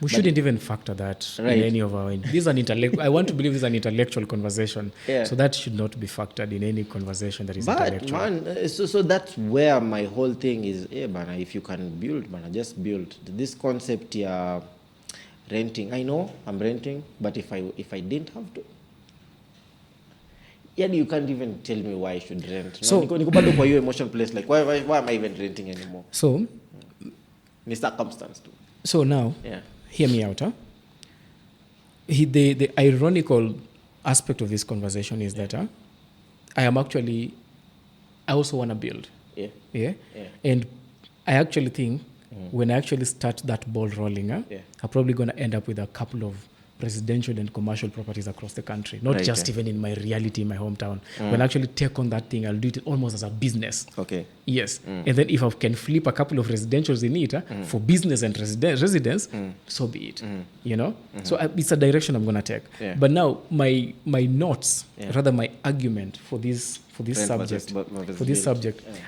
We shouldn't even factor that in any of our... This is an I want to believe this is an intellectual conversation. So that should not be factored in any conversation that is intellectual. Man, so that's where my whole thing is, bana, if you can build, bana, just build. This concept here, renting. I know I'm renting, but if I didn't have to... you can't even tell me why I should rent. So, niko bado kwa hiyo emotional place, like why am I even renting anymore? So... Ni circumstance too. So now... Hear me out. The ironical aspect of this conversation is that I also want to build. And I actually think when I actually start that ball rolling, I'm probably going to end up with a couple of residential and commercial properties across the country, not just even in my reality in my hometown. When I actually take on that thing, I'll do it almost as a business. Okay. Yes. And then if I can flip a couple of residentials in it for business and residence, so be it. You know? So it's a direction I'm going to take. Yeah. But now my notes, rather my argument for this subject,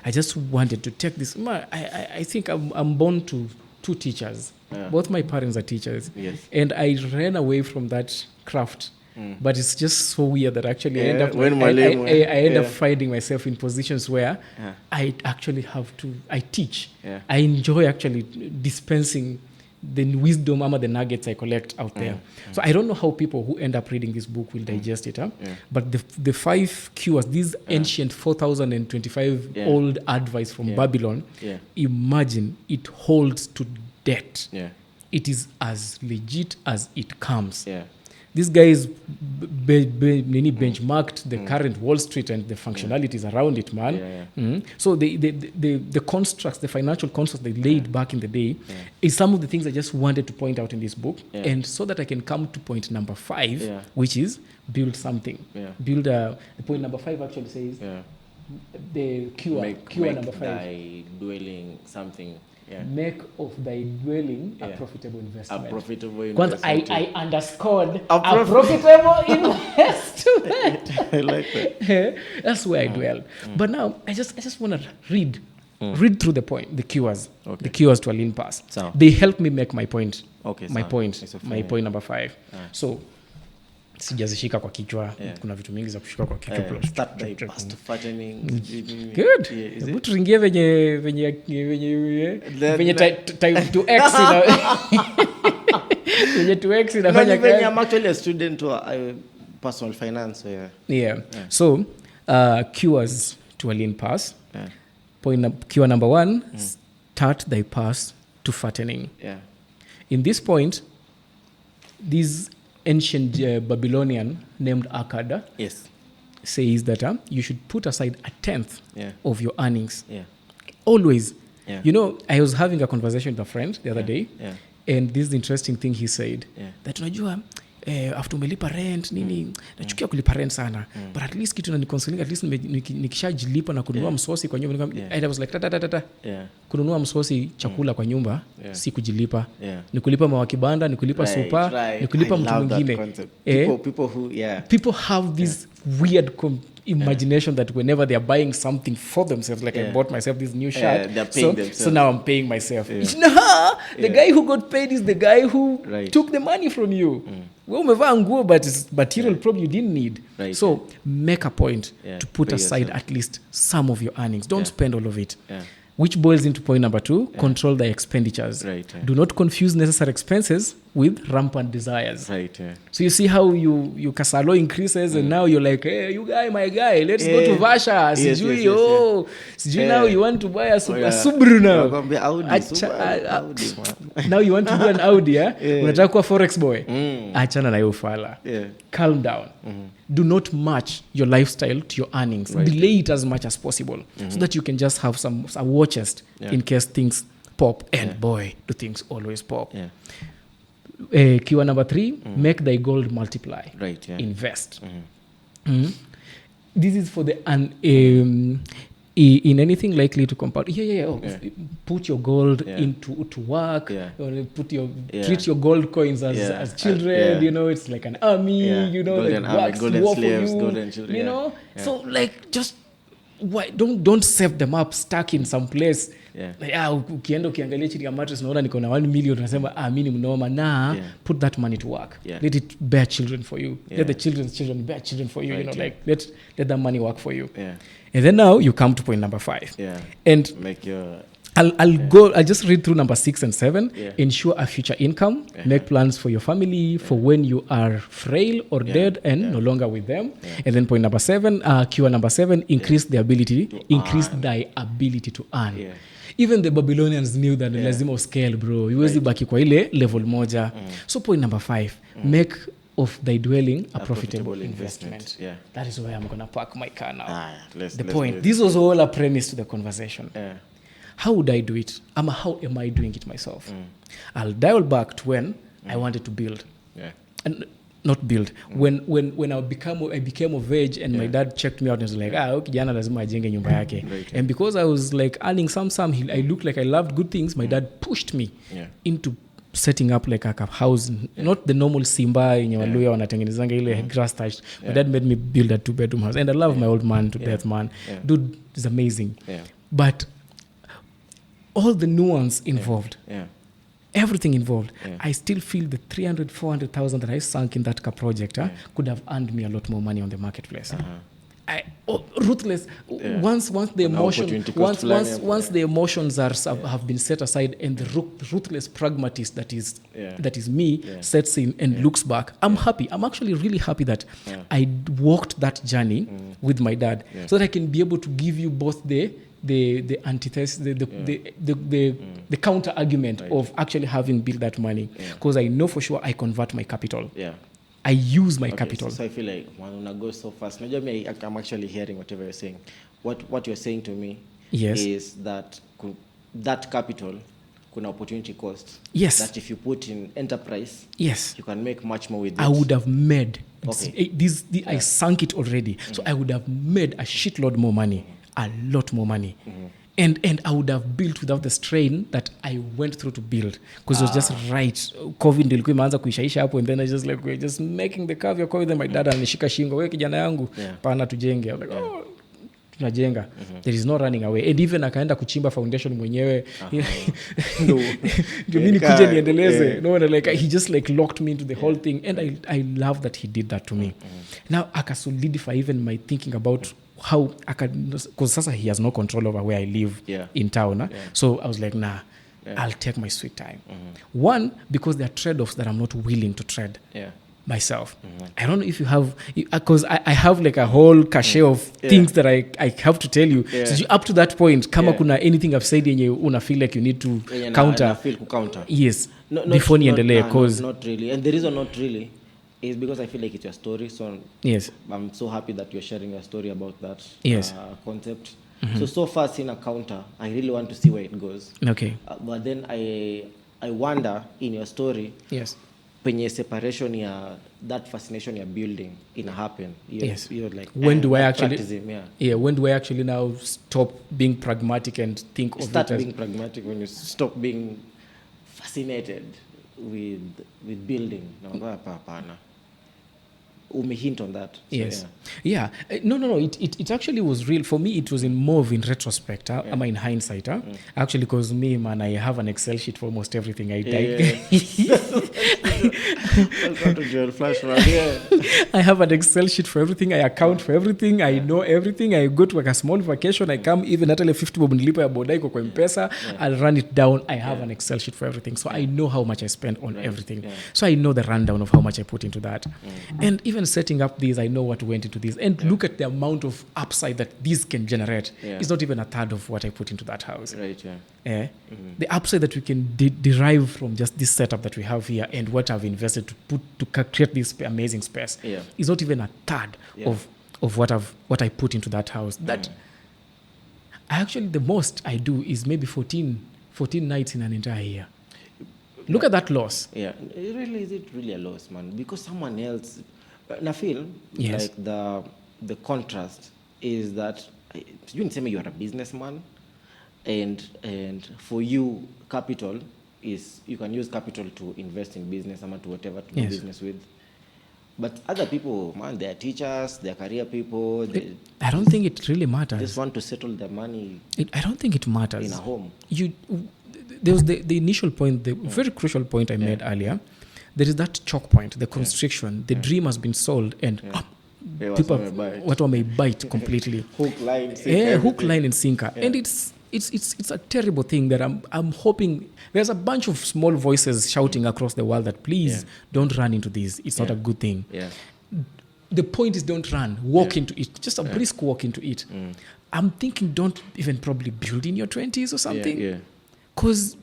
I just wanted to take this. I think I'm born to two teachers. Yeah. Both my parents are teachers. Yes. And I ran away from that craft. But it's just so weird that actually I end up finding myself in positions where I actually have to, I teach. Yeah. I enjoy actually dispensing the wisdom, the nuggets I collect out there. So I don't know how people who end up reading this book will digest it. But the 5 cures, these ancient 4,025 old advice from Babylon, imagine it holds to debt. Yeah. It is as legit as it comes. Yeah. These guys benchmarked the current Wall Street and the functionalities around it, man. Yeah, yeah. So the constructs, the financial constructs they laid back in the day is some of the things I just wanted to point out in this book. Yeah. And so that I can come to point number 5, which is build something. Yeah. Build point number 5 actually says the cure number 5. Thy dwelling something. Yeah. Make of thy dwelling a profitable investment. A profitable investment. Because I underscored a profitable investment. I like that. That's where I dwell. But now I just want to read through the cures, the cures to a lean pass. So. They help me make my point. Okay. My point number 5. So sijazishika kwa kichwa. Kuna vitu mingi za kushika kwa kichwa. Start by past fattening. Good. Hebu tuingie venye time to X na venye to X inafanya kazi. I'm actually a student of personal finance. So cures to a lean pass. Cure number 1, start thy path to fattening. In this point, these ancient Babylonian named Akkad says that you should put aside 1/10 of your earnings. Always. You know, I was having a conversation with a friend the other day, and this is the interesting thing he said, that unajua after umelipa rent nini nachukia kulipa rent sana but at least kitu na niconsoling, at least nikishajilipa na kununua msosi kwa nyumba. I was like kununua msosi chakula kwa nyumba si kujilipa, ni kulipa mawakibanda, ni kulipa super, ni kulipa mtu mwingine. People have this weird imagination that whenever they are buying something for themselves, like I bought myself this new shirt, so now I'm paying myself. The guy who got paid is the guy who took the money from you. Umevaa nguo but material probably you didn't need. So make a point to put aside at least some of your earnings. Don't spend all of it. Which boils into point number 2, control the expenditures. Do not confuse necessary expenses with rampant desires. So you see how you kasalo increases and now you're like, hey, you guy, my guy, let's go to Vasha. Sijui now you want to buy a Subaru now. Now you want to do an Audi, unataka kuwa forex boy. Achana na hiyo fala. Calm down. Do not match your lifestyle to your earnings. Delay it as much as possible so that you can just have a war chest in case things pop. And boy, do things always pop. Cure number 3, make thy gold multiply. Invest. This is for the in anything likely to compound. Put your gold into work. Treat your gold coins as children. You know, it's like an army. You know, golden like golden war slaves, for you. Golden children. You know, so like just don't save them up stuck in some place. Ukienda ukiangalia chini ya mattress naona niko na 1 million unasema mimi ni mnoma put that money to work. Let it bear children for you. Let the children's children bear children for you. You know, like let that money work for you. And then now you come to point number 5. And make your I'll just read through number 6 and 7. Ensure a future income. Make plans for your family for when you are frail or dead and no longer with them. And then point number 7, cure number 7, increase thy ability to earn. Even the Babylonians knew that lazima scale, bro. Huwezi baki kwa ile level moja. So point number 5, make of thy dwelling a profitable investment. That is where I'm going to park my car now. This was all a premise to the conversation. how would I do it? How am I doing it myself? I'll dial back to when I wanted to build. And not build. When I became of age and my dad checked me out and was like, kijana lazima ajenge nyumba yake. Right. And because I was like earning some, I looked like I loved good things, my dad pushed me into setting up like a house, not the normal simba yenye waluya wanatengenezanga ile grass thatched. My dad made me build a 2-bedroom house, and I love my old man to death, man. Dude is amazing. But all the nuance involved, everything involved, I still feel the 300,000-400,000 that I sunk in that car project could have earned me a lot more money on the marketplace. Ruthless. Once the emotion, once the emotions have been set aside, and the ruthless pragmatist that is me sets in and looks back, I'm happy. I'm actually really happy that I walked that journey with my dad, so that I can be able to give you both the antithesis, the counter argument of actually having built that money, because I know for sure I convert my capital. I use my capital. So I feel like when I go so fast, I'm actually hearing whatever you're saying. What you're saying to me is that that capital kuna opportunity cost. Yes. That if you put in enterprise, you can make much more with it. I would have made I sunk it already. So I would have made a shitload more money, a lot more money. And I would have built without the strain that I went through to build, because it was just right. COVID ndio ilikuwa imeanza kuishaisha hapo, and then I just like, we're just making the curve. Then my dad anishika shingo, wewe kijana yangu, pana tujenge. I'm like, tunajenga. There is no running away. And even akaenda kuchimba foundation mwenyewe. Ndio mimi nikuje niendeleze. No, like he just like locked me into the whole thing, and I love that he did that to me. Now aka solidify even my thinking about how I can, because sasa he has no control over where I live in town. So I was like, I'll take my sweet time. One, because there are trade-offs that I'm not willing to trade myself. I don't know if you have, because I have like a whole cache of things that I have to tell you. So up to that point, kama kuna anything I've said yenye una feel like you need to counter. Yes, before niendelee, because not really. And the reason not really is because I feel like it's your story. So I'm so happy that you're sharing your story about that concept. So far in a counter, I really want to see where it goes. Okay. But then I wonder in your story, penye separation that fascination you're building happen. You're like, when do I actually when do I actually now stop being pragmatic and think of start being pragmatic when you stop being fascinated with building? Hint on that. So, No. It actually was real for me. It was more in retrospect. I'm in hindsight. Actually, because me, man, I have an Excel sheet for almost everything I Welcome to Joel Flash right here. I have an Excel sheet for everything. I account for everything. I know everything. I go to like a small vacation. I come even at 50 bob nilipa ya boda iko kwa M-Pesa. I'll run it down. I have an Excel sheet for everything. So I know how much I spend on everything. So I know the rundown of how much I put into that. And even setting up these, I know what went into this. And look at the amount of upside that these can generate. It's not even a third of what I put into that house. Right, The upside that we can derive from just this setup that we have here and what I've invested to create this amazing space is not even a third of what I put into that house. That actually the most I do is maybe 14 nights in an entire year. Look at that loss. Is it really a loss, man? Because someone else, and I feel like the contrast is that you didn't say you're a businessman, and for you, capital is, you can use capital to invest in business or to whatever to do business with. But other people, man, they're teachers, they're career people. I don't think it really matters. They just want to settle their money. I don't think it matters. In a home. There was the initial point, the very crucial point I made earlier. There is that choke point, the constriction. The dream has been sold, and people, watu wameibite completely. Hook, line, sinker. Hook, line, and sinker. And it's a terrible thing that I'm hoping. There's a bunch of small voices shouting across the world that please don't run into this. It's not a good thing. The point is, don't run. Walk into it. Just a brisk walk into it. I'm thinking, don't even probably build in your 20s or something. Because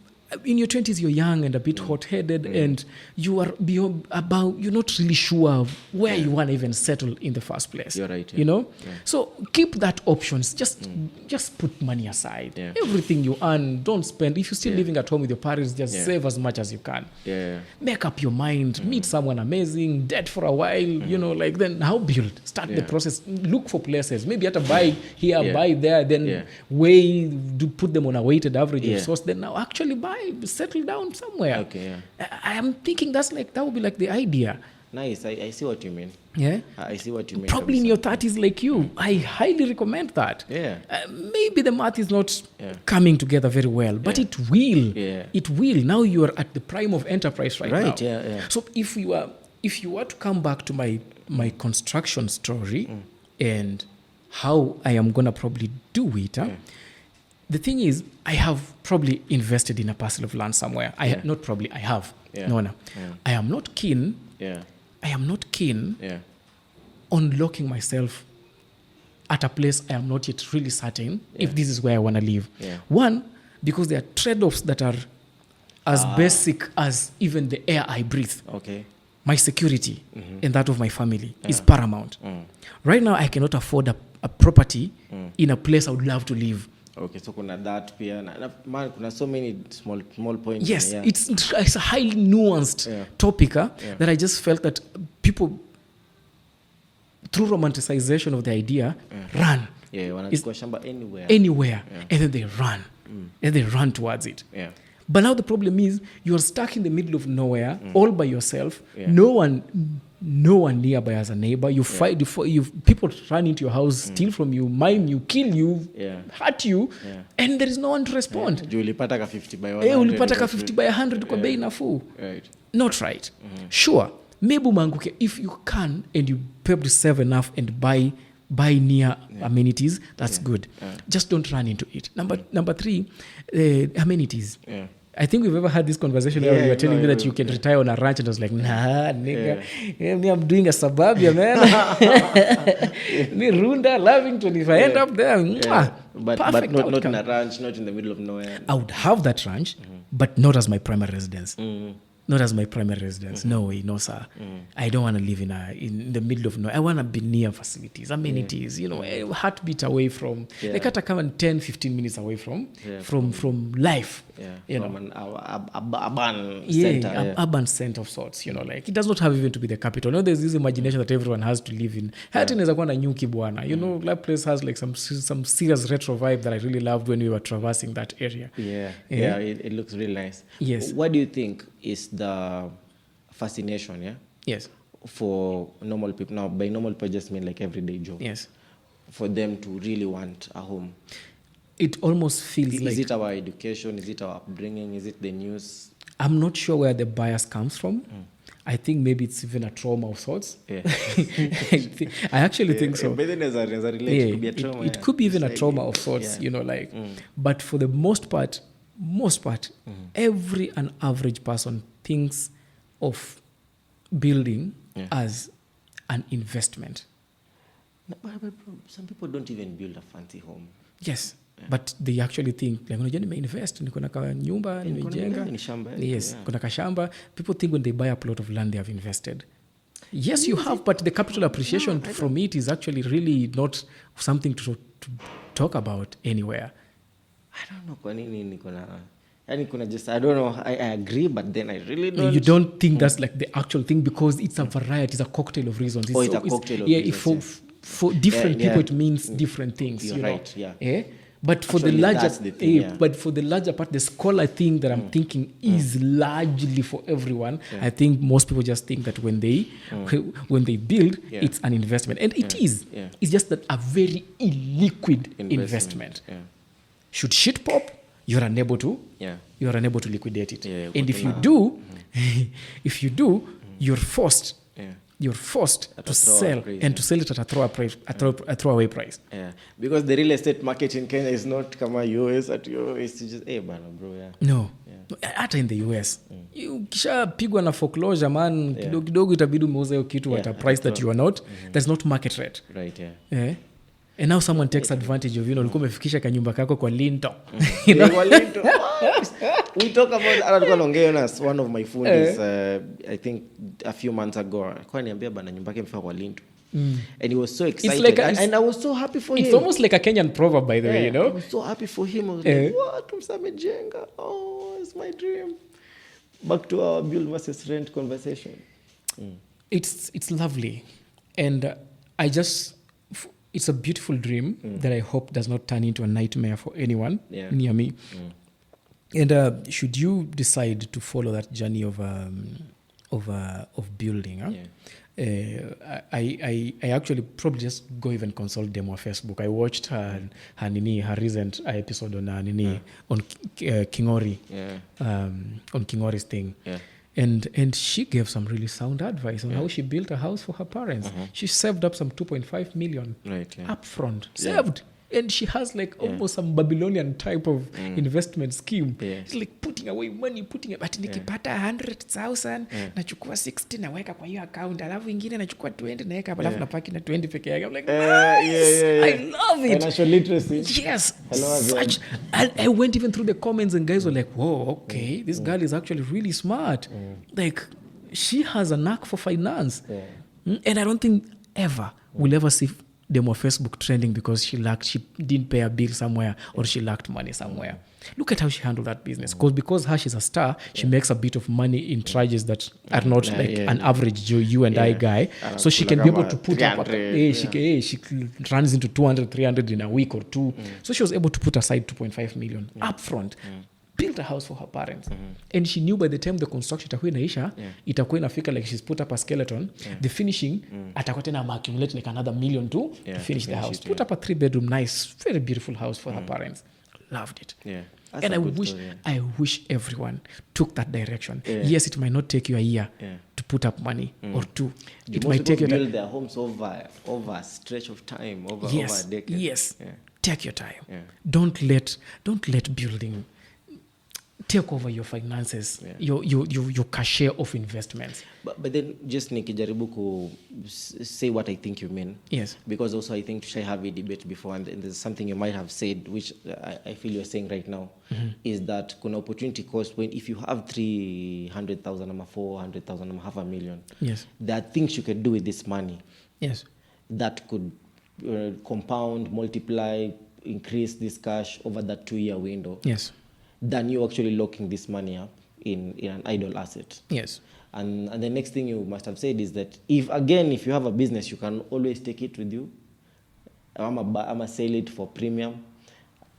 in your 20s, you're young and a bit hot-headed, and you are you're not really sure where you want to even settle in the first place. You're right. You know? Yeah. So keep that options. Just put money aside. Yeah. Everything you earn, don't spend. If you're still living at home with your parents, just save as much as you can. Yeah. Make up your mind. Meet someone amazing. Date for a while. You know, like then how build? Start the process. Look for places. Maybe at a buy here, buy there, then put them on a weighted average of sorts. Then now actually settle down somewhere. Okay. Yeah. I am thinking that would be like the idea. Nice. I see what you mean. Yeah. I see what you mean. Probably in your 30s like you. I highly recommend that. Yeah. Maybe the math is not coming together very well, but it will. Yeah. It will. Now you are at the prime of enterprise right now. Right. Yeah. So if you were to come back to my construction story and how I am gonna probably do it, the thing is, I have probably invested in a parcel of land somewhere. I have. Yeah. No. I am not keen. Yeah. I am not keen on locking myself at a place I am not yet really certain if this is where I want to live. Yeah. One, because there are trade-offs that are as basic as even the air I breathe. Okay. My security and that of my family is paramount. Right now, I cannot afford a property in a place I would love to live. Okay, so kuna that pia man kuna so many small points. Yes, it's a highly nuanced topic that I just felt that people, through romanticization of the idea, run. Yeah, wanachukua shamba anywhere, and then they run, and they run towards it. Yeah. But now the problem is you are stuck in the middle of nowhere, all by yourself. Yeah. No one nearby as a neighbor. You fight. People run into your house, steal from you, mime you, kill you, hurt you, and there is no one to respond. Ulipata ka 50 by 100. Ulipata ka 50 by 100 kwa bei nafuu. Right. Not right. Sure. Maybe manguke if you can and you probably save enough and buy near amenities. That's good. Just don't run into it. Number 3, amenities. Yeah. I think we've ever had this conversation where you were telling me that you can retire on a ranch, and I was like, nah, nigga, I'm doing a suburbia, man. Me Runda, Lavington, if I end up there, but not in a ranch, not in the middle of nowhere. I would have that ranch, but not as my primary residence. Not as my primary residence. No way, no sir. I don't want to live in the middle of nowhere. I want to be near facilities, amenities, a heartbeat away from, like at a 10-15 minutes away from life. From an urban center. Urban center of sorts, like it does not have even to be the capital. There's this imagination that everyone has to live in. Hatin is a kuwa na nyuki bwana. That place has like some serious retro vibe that I really loved when we were traversing that area. It looks really nice. Yes. What do you think is the fascination, yes, for normal people? Now, by normal people, I just mean like everyday Joe. Yes. For them to really want a home. It almost feels like... Is it our education? Is it our upbringing? Is it the news? I'm not sure where the bias comes from. I think maybe it's even a trauma of sorts. Yeah. I actually think so. It could be even a trauma of sorts, But for the most part, every an average person thinks of building as an investment. But some people don't even build a fancy home. Yes, but they actually think, like, unajua nimeinvest, niko na nyumba, nimejenga. Yes, kuna kashamba. People think when they buy a plot of land, they have invested. Yes, you have, but the capital appreciation from it is actually really not something to talk about anywhere. I don't know kwa nini niko na... I don't know, I agree, but then I really don't... You don't think that's like the actual thing because it's a variety, it's a cocktail of reasons. It's a cocktail of reasons. For different people, it means different things. You're right, But for actually, the larger, but for the larger part, the scholar thing that I'm thinking is largely for everyone. I think most people just think that when they build, it's an investment, and it is. It's just that a very illiquid investment. Should shit pop, you're unable to liquidate it. And if you do, you're forced to sell and to sell it at a throwaway price. Yeah, because the real estate market in Kenya is not kama US. At US, it's just bana bro. No, hata in the US, kisha pigwa na foreclosure man, kidogo itabidi umeuza hiyo kitu at a price that you are not. There's not market rate. Right. And now someone takes advantage of ulikuwa umefikisha kanyumba kako kwa linto. Kwa linto. We talk about one of my fundis, I think a few months ago. Kwa niambia bana nyumba yake mfika kwa Lintu. And he was so excited. Like and I was so happy for him. It's almost like a Kenyan proverb, by the way, you know? I was so happy for him. I was like, what? Msamejenga. Oh, it's my dream. Back to our build versus rent conversation. It's lovely. And it's a beautiful dream that I hope does not turn into a nightmare for anyone near me. And should you decide to follow that journey of building, I actually probably just go even consult them on Facebook. I watched her recent episode on on Kingori, on Kingori's thing. And she gave some really sound advice on how she built a house for her parents. She saved up some 2.5 million upfront. Saved. And she has like almost some Babylonian type of investment scheme. It's like putting away money, but nikipata 100,000 nachukua 60 naweka kwa hiyo account, alafu ingine nachukua 20 naweka alafu napaki na 20 peke yake. I'm like, nice. I love it. Financial literacy. Yes. Such. I went even through the comments and guys were like, whoa, okay, this girl is actually really smart. Like, she has a knack for finance. And I don't think ever we'll ever see them on Facebook trending because she didn't pay a bill somewhere or she lacked money somewhere. Look at how she handled that business. Because her, she's a star, she makes a bit of money in charges that are not an average Joe, you and I guy. So she can be able to put up, she runs into 200, 300 in a week or two. So she was able to put aside 2.5 million upfront. Built a house for her parents. And she knew by the time the construction itakuwa inaisha, itakuwa inafika like she's put up a skeleton, the finishing, atakuwa tena accumulate like another million to finish the house. Put up a 3-bedroom, nice, very beautiful house for her parents. Loved it. And I wish everyone took that direction. Yes, it might not take you a year to put up money or two. It might take you build their homes over a stretch of time, over a decade. Yes. Take your time. Don't let building take over your finances, your cache of investments. But then just nikijaribu say what I think you mean. Yes. Because also I think I have a debate before, and there's something you might have said, which I feel you're saying right now, is that kuna opportunity cost if you have 300,000 or 400,000 or half a million. Yes. There are things you can do with this money. Yes. That could compound, multiply, increase this cash over that 2-year window. Yes. Than you actually locking this money up in an idle asset. Yes. And the next thing you must have said is that if you have a business, you can always take it with you. I'ma sell it for premium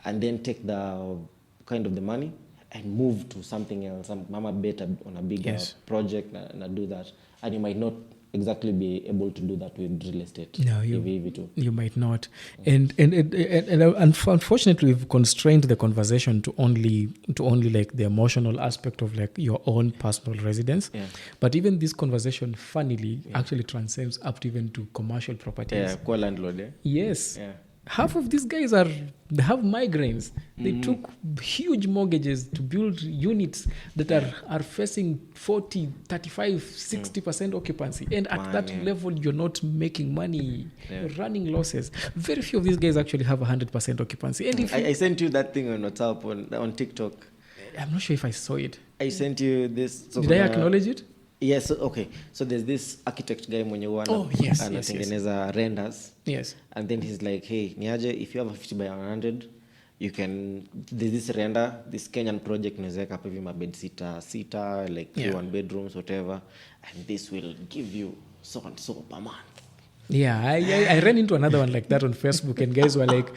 and then take the kind of the money and move to something else. I'ma bet on a bigger project and do that. And you might not exactly be able to do that with real estate. No, you might not. And unfortunately, we've constrained the conversation to only like the emotional aspect of like your own personal residence. But even this conversation, funnily, actually transcends up to even to commercial properties. Co-landlord. Yes. Half of these guys they have migraines. They took huge mortgages to build units that are facing 40, 35, 60% occupancy. And at that level, you're not making money. You're running losses. Very few of these guys actually have 100% occupancy. And if I sent you that thing on WhatsApp, on TikTok. I'm not sure if I saw it. I sent you this. Did I acknowledge it? Yes, okay. So there's this architect guy mwenye anatengeneza renders. Yes. And then he's like, hey, niaje, if you have a 50 by 100, you can, there's this render, this Kenyan project, unaweza up hivi mabed sita, like 1 bedrooms, whatever. And this will give you so and so per month. Yeah, I ran into another one like that on Facebook, and guys were like,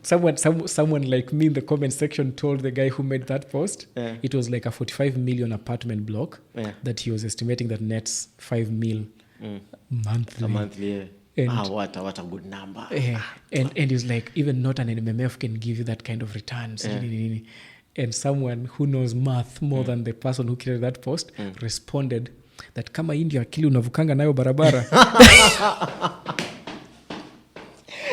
someone like me in the comment section told the guy who made that post, it was like a 45 million apartment block that he was estimating that nets 5 mil monthly. A monthly, And, what a good number. And it's like, even not an MMF can give you that kind of returns. And someone who knows math more than the person who created that post responded that kama India akili unavukanga nayo barabara.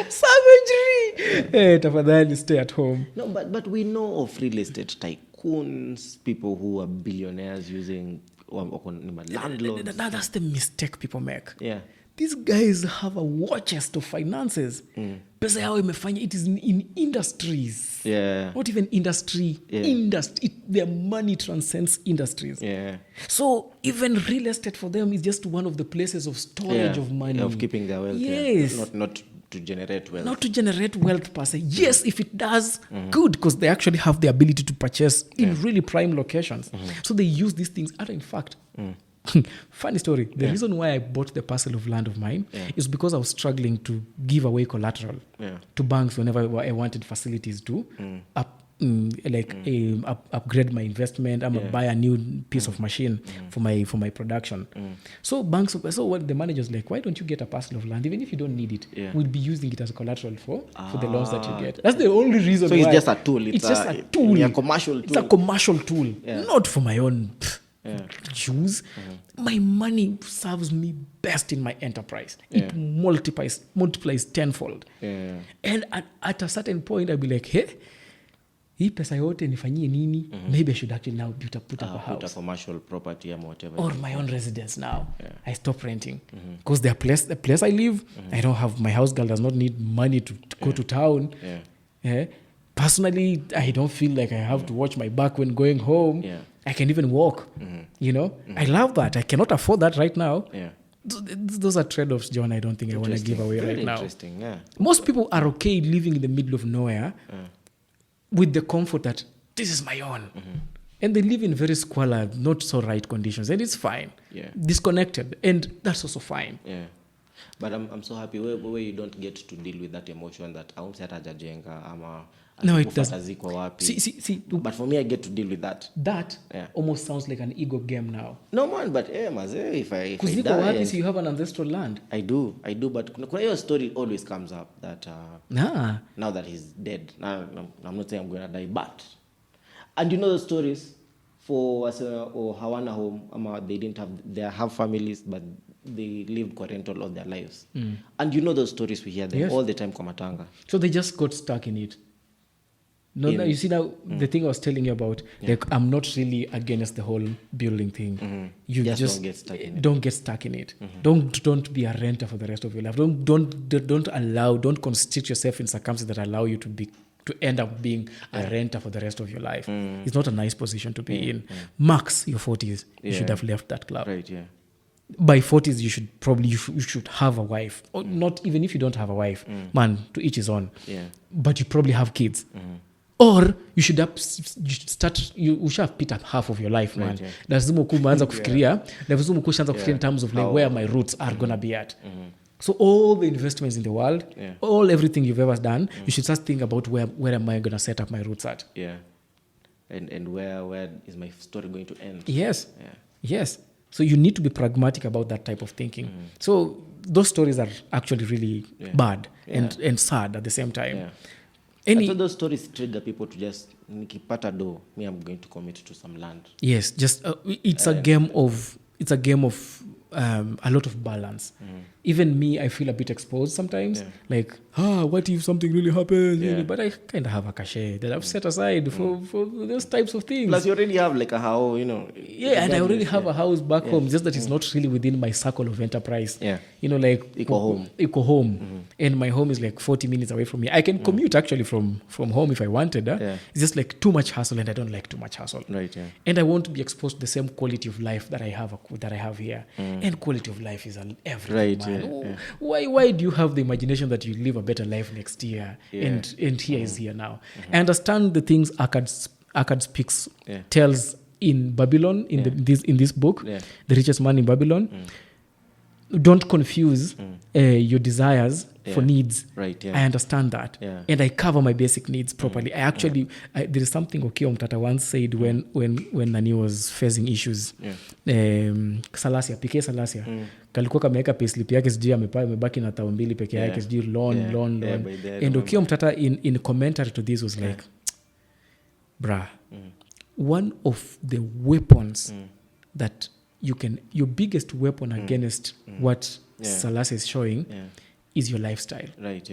Savagery. Tafadhali stay at home. No, but we know of real estate tycoons, people who are billionaires using landlords. That's the mistake people make. Yeah. these guys have a war chest of finances. Pesa yao imefanya, it is in industries. Yeah. Not even industry. Yeah. Their money transcends industries. Yeah. So even real estate for them is just one of the places of storage of money. Of keeping their wealth. Yes. Yeah. Not to generate wealth. Not to generate wealth per se. Yes, if it does, good, because they actually have the ability to purchase in really prime locations. So they use these things. And in fact, funny story, the reason why I bought the parcel of land of mine is because I was struggling to give away collateral to banks whenever I wanted facilities to upgrade my investment. Buy a new piece of machine for my production. So what the manager's like, why don't you get a parcel of land, even if you don't need it? We'll be using it as a collateral for the loans that you get. That's the only reason. So why. it's just a tool. It's just a tool. A commercial tool. It's a commercial tool, not for my own use. My money serves me best in my enterprise. It multiplies tenfold. And at a certain point, I'll be like, hey, hii pesa yote nifanyie nini? Maybe I should actually now put up a house. Put a commercial property or whatever. Or my own residence now. I stop renting. Because the place I live, I don't have, my house girl does not need money to go to town. Personally, I don't feel like I have to watch my back when going home. I can even walk. I love that. I cannot afford that right now. Those are trade-offs, John. I don't think I want to give away right now. Interesting. Yeah. Most people are okay living in the middle of nowhere with the comfort that this is my own. And they live in very squalor, not so right conditions. And it's fine. Disconnected. And that's also fine. But I'm so happy where you don't get to deal with that emotion that no, it does. See, but for me, I get to deal with that. That almost sounds like an ego game now. No man, but if I die, you have an ancestral land. I do. But your story always comes up that now that he's dead. Now, I'm not saying I'm going to die, but and you know the stories for or Hawana home. They have families, but they lived parental all their lives. And you know those stories, we hear them all the time. Komatanga. So they just got stuck in it. No, you see now, the thing I was telling you about, like, I'm not really against the whole building thing. You just don't get stuck in it. Don't be a renter for the rest of your life. Don't constitute yourself in circumstances that allow you to end up being a renter for the rest of your life. It's not a nice position to be in. Max your 40s, you should have left that club. Right, yeah. By 40s, you should have a wife. Or not even if you don't have a wife. Man, to each his own. But you probably have kids. Or you should start, you should have picked up half of your life, man. Lazima kuanza kufikiria, lazima kushaanza kufikiria in terms of like where my roots are gonna be at. So all the investments in the world, everything you've ever done, you should start thinking about where am I gonna set up my roots at? And where is my story going to end? Yes. So you need to be pragmatic about that type of thinking. So those stories are actually really bad and sad at the same time. So those stories trigger people to just nikipata do, me I'm going to commit to some land. Yes, just it's a game of a lot of balance. Even me, I feel a bit exposed sometimes. Like, what if something really happens? But I kind of have a cachet that I've set aside for those types of things. Plus, you already have like a house, and I already have a house back home, just that it's not really within my circle of enterprise. Like Eco home. And my home is like 40 minutes away from me. I can commute actually from home if I wanted. It's just like too much hassle, and I don't like too much hassle. Right. And I want to be exposed to the same quality of life that I have here. And quality of life is everything. Right. Man. Why do you have the imagination that you live a better life next year and here is here now? I understand the things Akkad speaks tells in Babylon in this book, The Richest Man in Babylon. Don't confuse your desires for needs. Right, I understand that. And I cover my basic needs properly. I actually, there is something Okiya Mtata once said when Nani was facing issues. Salasia, PK Salasia. Kalikuwa kameweka payslip yake sijui amebaki na tao mbili peke yake sijui loan. And Okiya Mtata in commentary to this was like, bruh, one of the weapons that your biggest weapon against what Salas is showing is your lifestyle. Right,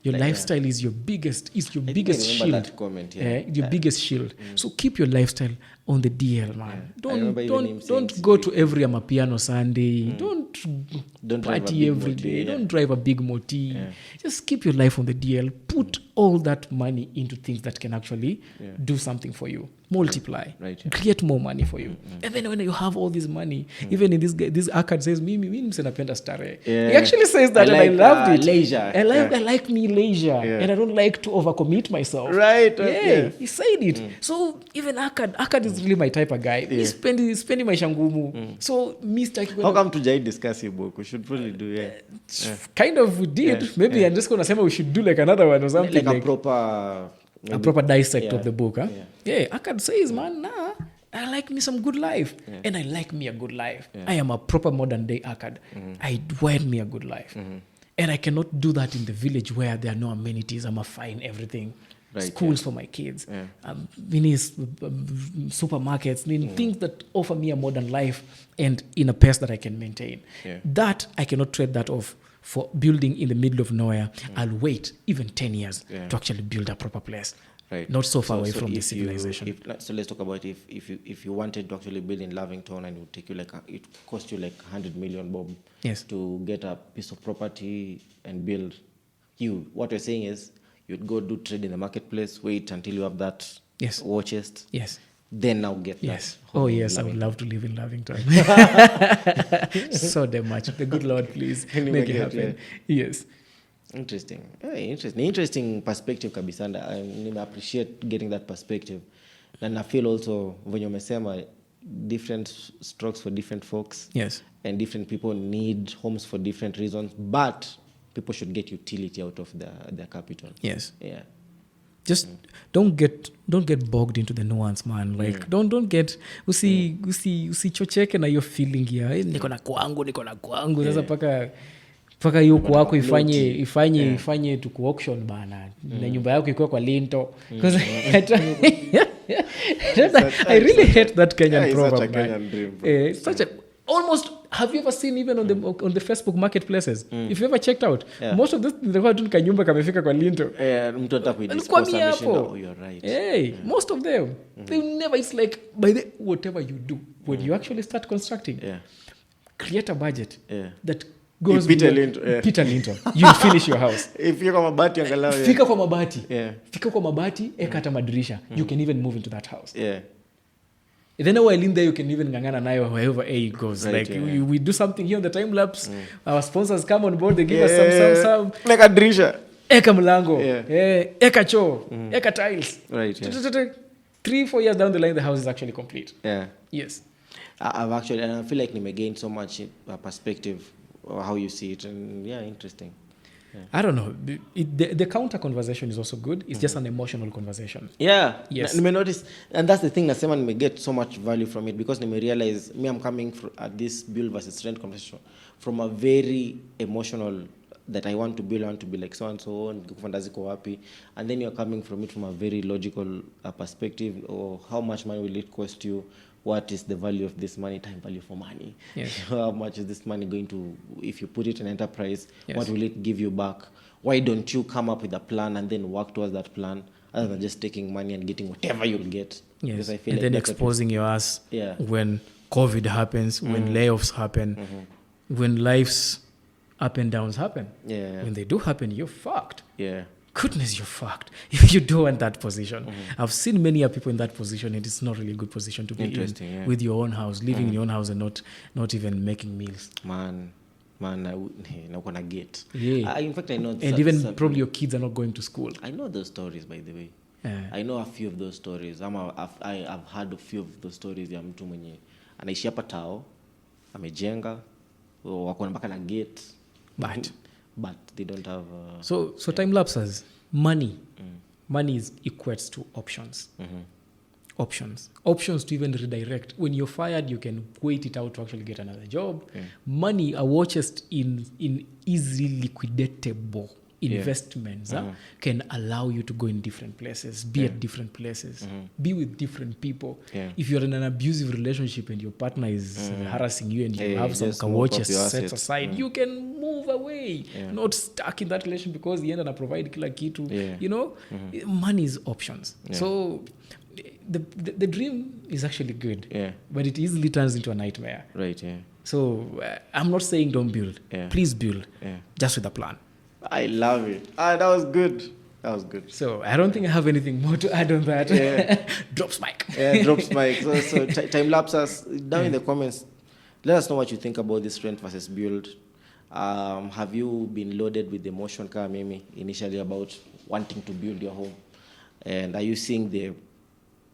Your lifestyle is your biggest biggest shield. That comment, your biggest shield. So keep your lifestyle on the DL, man. Don't go to every Amapiano Sunday. Don't party every day. Don't drive a big moti. Just keep your life on the DL. Put all that money into things that can actually do something for you. Multiply. Right. Create more money for you. And then when you have all this money, even in this Akkad says, mimi msenapenda starehe. He actually says that, and I loved it. Leisure. I like me leisure. And I don't like to overcommit myself. Right. He said it. So even Akkad is really my type of guy. He's spending maisha ngumu. So how come to discuss your book? We should probably do kind of we did. Maybe I'm just gonna say we should do like another one or something. Like a proper dissect of the book, huh? Akkad says, man, I like me some good life. And I like me a good life. I am a proper modern day Akkad. I want me a good life. And I cannot do that in the village where there are no amenities. I'm a fine everything. Right, schools for my kids. Supermarkets, things that offer me a modern life and in a pace that I can maintain. That, I cannot trade that off for building in the middle of nowhere. I'll wait even 10 years to actually build a proper place. Right. Not so far away from the civilization. So let's talk about if you wanted to actually build in Lavington and it would take you it cost you like 100 million bob to get a piece of property and build. What you're saying is you'd go do trade in the marketplace, wait until you have that war chest. Yes. Then now get that. Oh yes, I would love to live in Lavington. So damn much. The good Lord, please make it happen. Yes. Interesting perspective kabisa. I appreciate getting that perspective. And I feel also when you umesema different strokes for different folks. Yes. And different people need homes for different reasons, but people should get utility out of their capital. Yes. Yeah. Just don't get bogged into the nuance, man. Like don't get usichocheke na hiyo feeling ya niko na kwangu sasa paka hiyo kwako ifanye tuku auction bana na nyumba yako iko kwa linto. Because I really hate that Kenyan proverb. Such a Kenyan dream. It's such a almost. Have you ever seen even on the Facebook marketplaces? If you ever checked out, most of this they're tu kanyumba kamefika kwa linto. Mtu hata kuidiscuss ameshinda. Oh, you're right. Most of them they never. It's like by the whatever you do when you actually start constructing, create a budget that goes Peter Linton. You finish your house. Fika kwa mabati angalau. Fika kwa mabati, eka hata madirisha. You can even move into that house. Then while in there you can even ngangana nayo wherever it goes. Right, we do something here on the time lapse. Our sponsors come on board, they give us some like a dirisha. Eka mlango. Eka choo. Eka tiles. Right. 3-4 years down the line the house is actually complete. Yes. I've actually, and I feel like I gained so much perspective or how you see it, and interesting. I don't know. The counter conversation is also good. It's just an emotional conversation. Yeah. Yes. You may notice, and that's the thing that someone may get so much value from it because they may realize I'm coming at this build versus rent conversation from a very emotional that I want to be like so and so and then you're coming from it from a very logical perspective or how much money will it cost you. What is the value of this money, time value for money? Yes. How much is this money going to, if you put it in enterprise, what will it give you back? Why don't you come up with a plan and then work towards that plan other than just taking money and getting whatever you'll get? Yes. Because I feel and like then exposing your ass when COVID happens, when layoffs happen, when life's up and downs happen. When they do happen, you're fucked. Goodness, you're fucked if you don't want that position. I've seen many people in that position, and it's not really a good position to be in with your own house, living in your own house and not even making meals. Man, not gonna get. In fact, I know. And even probably your kids are not going to school. I know those stories, by the way. I know a few of those stories. I've heard a few of those stories. Ya mtu mwenye anaishi hapa tao, amejenga, wako mpaka na gate, but they don't have so time lapses money is equates to options. Options to even redirect. When you're fired, you can wait it out to actually get another job. Money are watched in easily liquidatable investments can allow you to go in different places, be at different places, be with different people. If you're in an abusive relationship and your partner is harassing you and you have some kawoches set aside, you can move away, not stuck in that relationship because the end and provide kila kitu. You know, money is options. So the dream is actually good, but it easily turns into a nightmare. Right. So I'm not saying don't build. Please build, just with a plan. I love it. That was good. That was good. So I don't think I have anything more to add on that. Drops mic. Drops mic. So time lapse us down in the comments. Let us know what you think about this rent versus build. Have you been loaded with emotion, Mimi, initially about wanting to build your home? And are you seeing the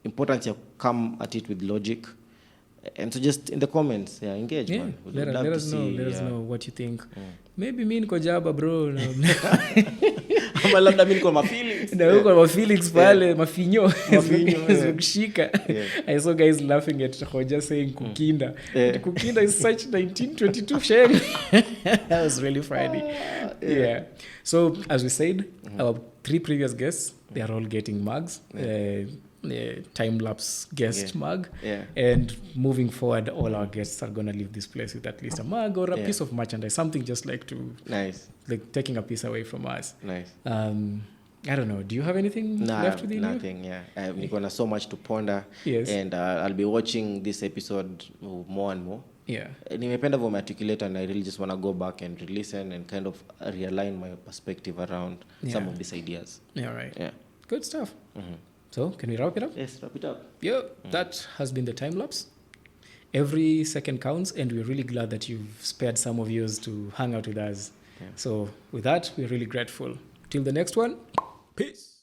importance you come at it with logic? And so just in the comments, engage, man. Let us know what you think. Maybe me niko jaba, bro. Ama labda mimi niko mafeelings. Na uko mafeelings pale, mafinyo kushika. I saw guys laughing at Hoja saying kukinda. Kukinda is such 1922 shame. That was really funny. So as we said, our 3 previous guests, they are all getting mugs. Time-lapse guest mug. And moving forward, all our guests are going to leave this place with at least a mug or a piece of merchandise, something just like to... Nice. Like taking a piece away from us. Nice. I don't know. Do you have anything left with you? Nothing, I've got so much to ponder. Yes. And I'll be watching this episode more and more. Nimependa vile articulate, and I really just want to go back and listen and kind of realign my perspective around some of these ideas. Right. Good stuff. So, can we wrap it up? Yes, wrap it up. That has been the time lapse. Every second counts, and we're really glad that you've spared some of yours to hang out with us. So, with that, we're really grateful. Till the next one, peace.